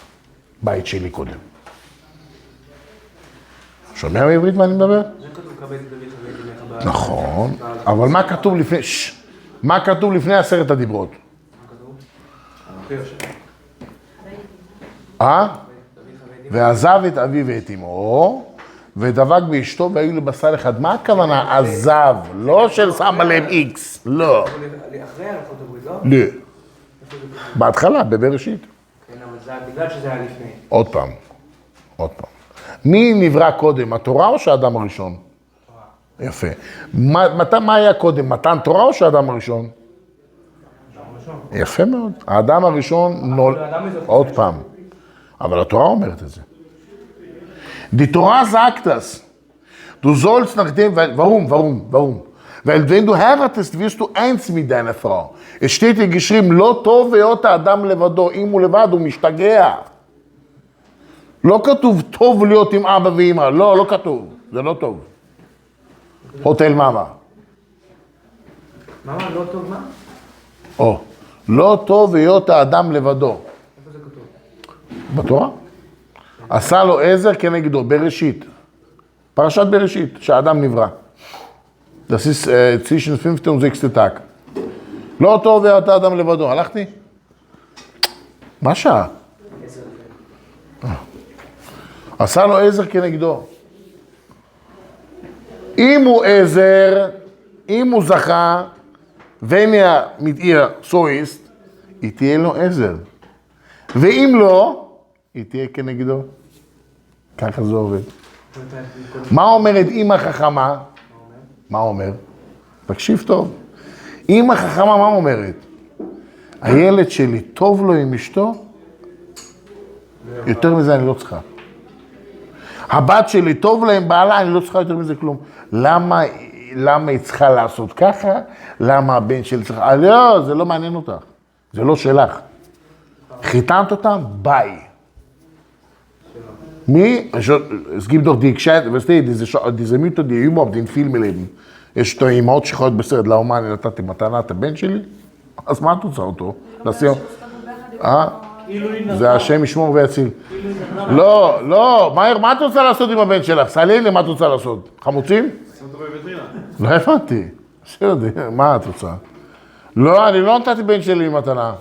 בית שלי קודם. שומע בעברית מה אני מדבר? זה כתוב כבד דוד חבד. נכון, אבל מה כתוב לפני... מה כתוב לפני 10 הדיברות? מה כתוב? ועזב את אביו ואת אמו, ודבק באשתו והיו לבשר אחד. מה הכוונה עזב? לא של שם עליהם איקס, לא. אחרי הלכות הברית, לא? לא. בהתחלה, בבראשית. כן, אבל זה בגלל שזה היה לפני. עוד פעם. מי נברא קודם, התורה או שהאדם הראשון? תורה. יפה. מה היה קודם, מתן תורה או שהאדם הראשון? האדם הראשון. יפה מאוד. האדם הראשון עוד פעם. אבל התורה אומרת את זה. Die Torah sagt das. Du sollst nach dem, warum? Weil wenn du heiratest, wirst du eins mit deiner Frau. Es steht hier geschrieben, לא טוב היות האדם לבדו, אם הוא לבד הוא משתגע. לא כתוב טוב להיות עם אבא ואמא, לא כתוב, זה לא טוב. הוטל מאמה. מה, לא טוב מה? או, לא טוב היות האדם לבדו. איפה זה כתוב? בתורה? עשה לו עזר כנגדו, בראשית. פרשת בראשית, שהאדם נברא. Das ist zwischen 5. und 6. Tag. לא טוב היות האדם לבדו. הלכתי? מה שעה? עשה לו עזר כנגדו. אם הוא עזר, אם הוא זכה, וניה מתאיר סויסט, היא תהיה לו עזר. ואם לא, היא תהיה כנגדו. ככה זה עובד. מה אומרת אמא חכמה? מה אומר? תקשיב טוב. אמא חכמה מה אומרת? הילד שלי טוב לו עם אשתו, יותר מזה אני לא צריכה. הבת שלי טוב לה עם בעלה, אני לא צריכה יותר מזה כלום. למה היא צריכה לעשות ככה? למה הבן שלי צריכה? לא, זה לא מעניין אותך. זה לא שלך. חיתנת אותם? ביי. Es gibt doch die Geschichte, weißt du, diese Mythe, die überhaupt in Filmen leben. יש את האימהות שחיות בסרט, לאומה אני נתתי מתנה את הבן שלי, אז מה את רוצה אותו? זה השם ישמור ויציל. לא, מה את רוצה לעשות עם הבן שלך? סעלי לי, מה את רוצה לעשות? חמוצים? לא הבנתי. מה את רוצה? לא, אני לא נתתי בן שלי במתנה.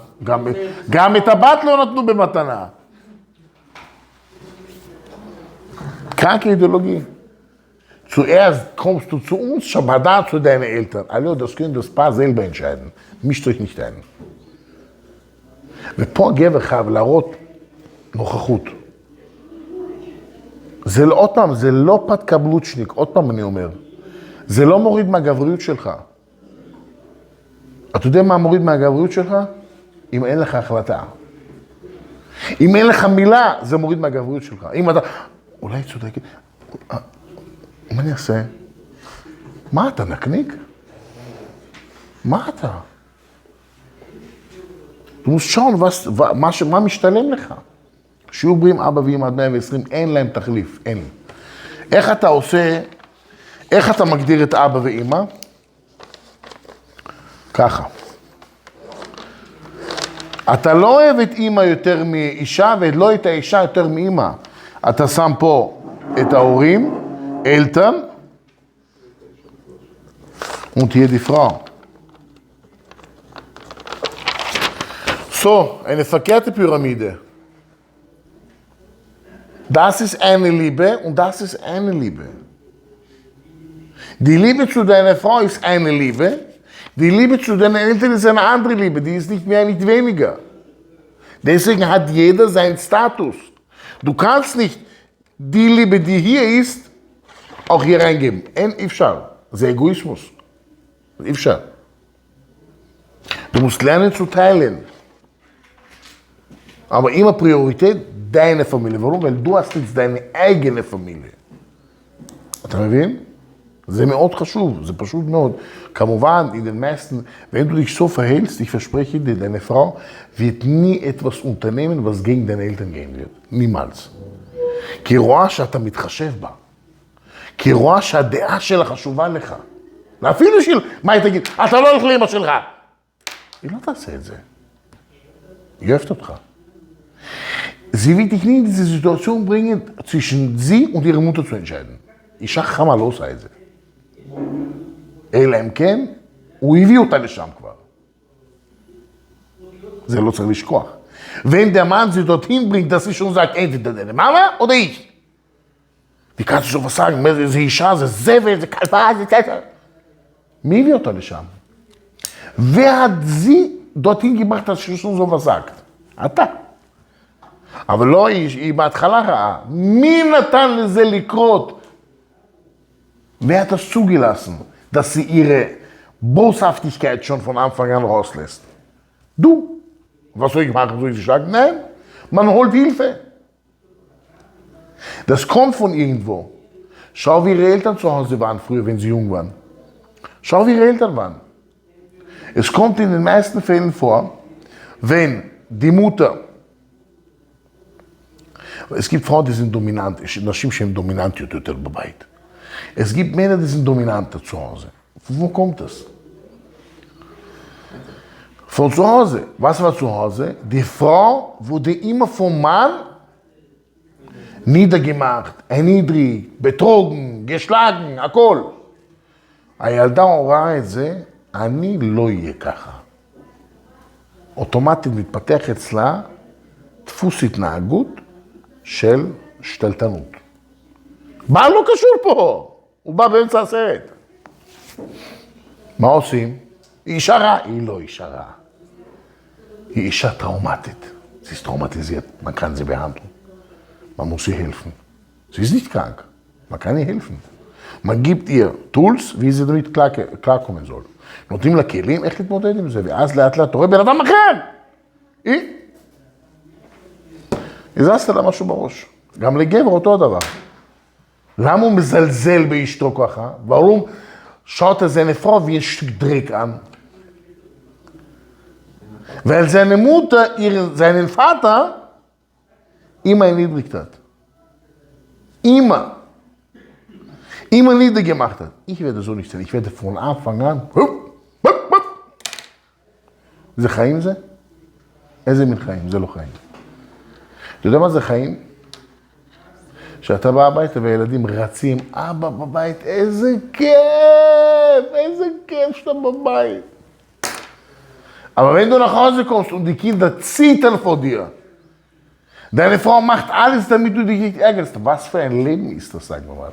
גם את הבת לא נתנו במתנה. Kranke Ideologie. Zuerst kommst du zu uns, Shabbat zu deinen Eltern. Also das können das Paar selber entscheiden. Mischt euch nicht ein. ופה הגבר חייב להראות נוכחות. זה לא, עוד פעם, זה לא פת קבלוצ'ניק, עוד פעם אני אומר. זה לא מוריד מהגבריות שלך. אתה יודע מה מוריד מהגבריות שלך? אם אין לך החלטה. אם אין לך מילה, זה מוריד מהגבריות שלך. אם אתה... אולי צודקת, מה אני אעשה? מה אתה, נקניק? מה אתה? אתה מושעון, מה משתלם לך? שיהיו בריאים אבא ואמא עד 120, אין להם תחליף, אין. איך אתה עושה, איך אתה מגדיר את אבא ואמא? ככה. אתה לא אוהב את אמא יותר מאישה, ולא את האישה יותר מאמא. אתה שם פה את ההורים, אלטן, und hier die Frau. So, eine verkehrte Pyramide. Das ist eine Liebe und das ist eine Liebe. Die Liebe zu deiner Frau ist eine Liebe, die Liebe zu deinen Eltern ist eine andere Liebe, die ist nicht mehr, nicht weniger. Deswegen hat jeder seinen Status. Du kannst nicht die Liebe, die hier ist, auch hier reingeben. En ifshar. Das ist Egoismus. Ifshar. Du musst lernen zu teilen. Aber immer Priorität, deine Familie. Warum? Weil du hast jetzt deine eigene Familie. אתה מבין? זה מאוד חשוב, זה פשוט מאוד. כמובן, in den meisten, wenn du dich so verhältst, ich verspreche dir, deine Frau wird nie etwas unternehmen, was gegen deine Eltern gehen wird. Niemals. כי רואה שאתה מתחשב בה. כי רואה שהדעה שלה חשובה לך. ואפילו של, מה היא תגיד? אתה לא הולך לאמא שלך. היא לא תעשה את זה. היא אוהבת אותך. Sie wird dich nie in diese Situation bringen, zwischen sie und ihrer Mutter zu entscheiden. אישה חכמה לא עושה את זה. אלא אם כן, הוא הביא אותה לשם כבר. זה לא צריך לשכוח. Wenn der Mann sie dorthin bringt, dass sie schon sagt, entweder deine Mama oder ich. Wie kannst du sowas sagen? זה אישה, זה זבל, זה כלבה, זה צטר. מי הביא אותה לשם? wer hat sie dorthin gebracht, dass sie schon sowas sagt? אתה. אבל לא היא בהתחלה רעה. מי נתן לזה לקרות? Wer hat das zugelassen, dass sie ihre Boshaftigkeit schon von Anfang an rauslässt? Du. Was soll ich machen? Soll ich sagen? Nein, man holt Hilfe. Das kommt von irgendwo. Schau, wie ihre Eltern zu Hause waren früher, wenn sie jung waren. Schau, wie ihre Eltern waren. Es kommt in den meisten Fällen vor, wenn die Mutter... Es gibt Frauen, die sind dominant. נשים שהן דומיננטיות יותר בבית. Es gibt Männer, die sind dominanter zu Hause. Wo kommt das? Von zu Hause. Was war zu Hause? Die Frau wurde immer vom Mann niedergemacht, erniedrigt, betrogen, geschlagen, הכל. הילדה רואה את זה, אני לא אהיה ככה. אוטומטית מתפתח אצלה דפוס התנהגות של שתלטנות. בעל לא קשור פה, הוא בא באמצע הסרט. מה עושים? היא אישה רעה? היא לא אישה רעה. היא אישה טראומטית. Sie ist traumatisiert, man kann sie behandeln. Man muss ihr helfen. Sie ist nicht krank, man kann ihr helfen. Man gibt ihr Tools, wie sie damit klarkommen soll. נותנים לה כלים איך להתמודד עם זה, ואז לאט לאט אתה רואה בן אדם אחר. היא הזזת לה משהו בראש. גם לגבר אותו הדבר. למה הוא מזלזל באשתו ככה? Warum schaut seine Frau wie ein Stück Dreck an? Weil seine Mutter seinen Vater immer erniedrigt hat. Immer. Immer niedergemacht hat. Ich werde so nicht sein. Ich werde von Anfang an. זה חיים זה? איזה מין חיים? זה לא חיים. אתה יודע מה זה חיים? שאתה בא הביתה והילדים רצים, אבא בבית, איזה כיף! איזה כיף שאתה בבית. Aber wenn du nach Hause kommst und die Kinder zittern vor dir, deine Frau macht alles, damit du dich nicht ärgerst. Was für ein Leben ist das, sagen wir mal.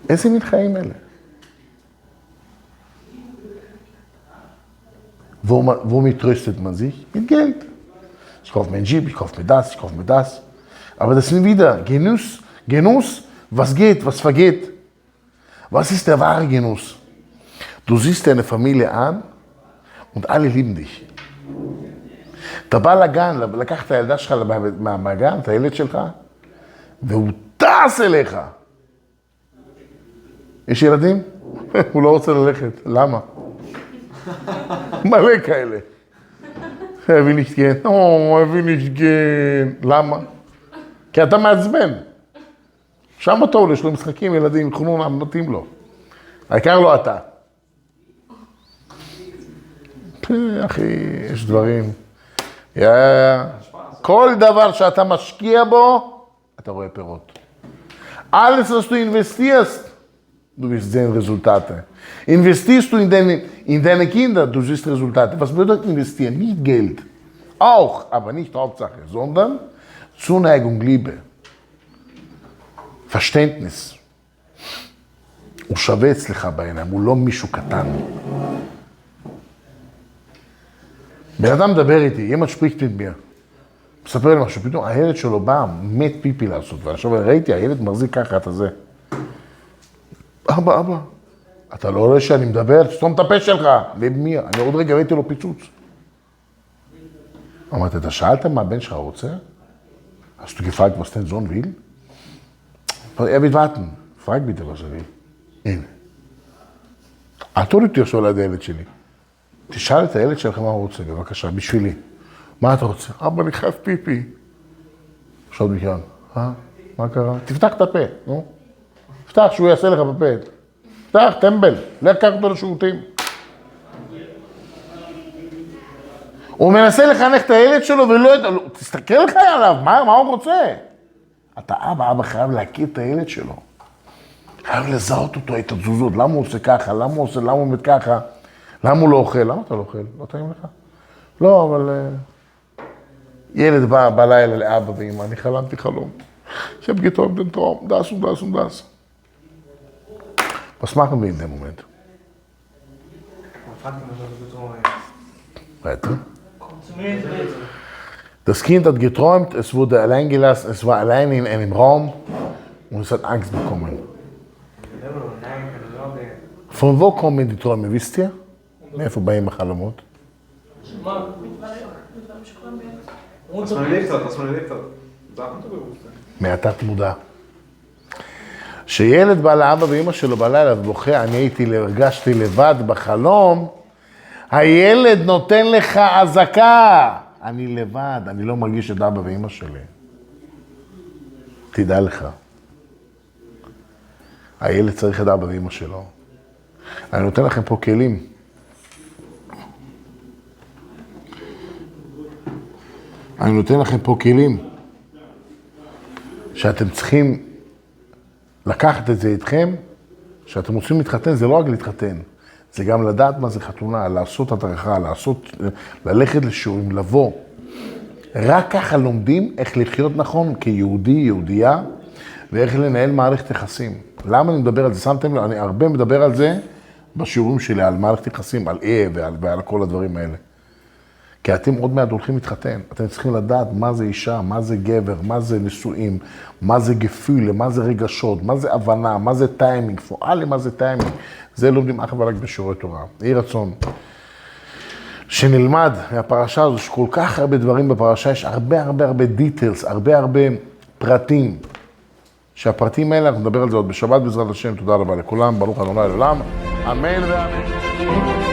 איזה מין חיים אלה? Womit tröstet man sich? Mit Geld. Ich kaufe mir ein Jeep, ich kaufe mir das, ich kaufe mir das. Aber das sind wieder Genuss, was geht, was vergeht. Was ist der wahre Genuss? Du siehst deine Familie an und alle lieben dich. אתה בא לגן, לקח את הילדה שלך מהגן, את הילד שלך, והוא טס אליך. יש ילדים? הוא לא רוצה ללכת. למה? מלא כאלה. אבי נשגן, אבי נשגן. למה? כי אתה מעצבן. שם טוב, יש לו משחקים, ילדים, חנון, מתאים לו. העיקר לא אתה. אחי, יש דברים. כל דבר שאתה משקיע בו, אתה רואה פירות. Alles, was du investierst, du wirst sehen Resultate. Investierst du in deine Kinder, du siehst Resultate. Was bedeutet investieren? Nicht Geld. Auch, aber nicht Hauptsache, sondern Zuneigung, Liebe. Verständnis. הוא שווה אצלך בעיניים, הוא לא מישהו קטן. בן אדם מדבר איתי, jemand spricht mit mir. מספר לי משהו, פתאום הילד שלו בא, מת פיפי לעשות, ועכשיו ראיתי, הילד מחזיק ככה את הזה. אבא, אתה לא רואה שאני מדבר? סתום את הפה שלך. למי? אני עוד רגע ראיתי לו פיצוץ. אמרתי, אתה שאלת מה הבן שלך רוצה? Hast du gefragt, was dein Sohn will? Er wird warten. Frag bitte, was er will. הנה. אל תוריד אותי עכשיו ליד הילד שלי. תשאל את הילד שלך מה הוא רוצה, בבקשה, בשבילי. מה אתה רוצה? אבא, אני חייב פיפי. עכשיו מכאן. מה קרה? תפתח את הפה, נו. תפתח שהוא יעשה לך בפה. תפתח, טמבל. לך קח אותו לשירותים. הוא מנסה לחנך את הילד שלו ולא יודע, תסתכל לך עליו, מה הוא רוצה? אתה אבא חייב להכיר את הילד שלו. חייב לזהות אותו, את התזוזות, למה הוא עושה ככה, למה הוא עומד ככה, למה הוא לא אוכל, למה אתה לא אוכל? לא טעים לך? לא, אבל ילד בא בלילה לאבא ואמא, אני חלמתי חלום. Ich habe geträumt den Traum, das und das und das. Was machen wir in dem Moment? Weiter. Das Kind hat geträumt, es wurde allein gelassen, es war allein in einem Raum und es hat Angst bekommen. Von wo kommen die Träume, wisst ihr? מאיפה באים החלומות? Was man erlebt hat. Sachen zu bewusstsein. מהתת מודע. שילד בא לאבא ואמא שלו בלילה ובוכה, הרגשתי לבד בחלום, הילד נותן לך אזעקה. אני לבד, אני לא מרגיש את אבא ואמא שלי. תדע לך. הילד צריך את אבא ואמא שלו. אני נותן לכם פה כלים. אני נותן לכם פה כלים שאתם צריכים לקחת את זה איתכם, שאתם רוצים להתחתן, זה לא רק להתחתן, זה גם לדעת מה זה חתונה, לעשות הדרכה, ללכת לשיעורים, לבוא. רק ככה לומדים איך לחיות נכון כיהודי, יהודייה, ואיך לנהל מערכת יחסים. למה אני מדבר על זה? שמתם לב, אני הרבה מדבר על זה בשיעורים שלי, על מערכת יחסים, על ועל כל הדברים האלה. כי אתם עוד מעט הולכים להתחתן, אתם צריכים לדעת מה זה אישה, מה זה גבר, מה זה נישואים, מה זה גפילה, מה זה רגשות, מה זה הבנה, מה זה טיימינג, פועל מה זה טיימינג. זה לומדים אך ורק בשיעורי תורה. יהי רצון. שנלמד מהפרשה הזו, שכל כך הרבה דברים בפרשה, יש הרבה דיטלס, הרבה פרטים. שהפרטים האלה, אנחנו נדבר על זה עוד בשבת בעזרת השם. תודה רבה לכולם, ברוך ה' לעולם, אמן ואמן.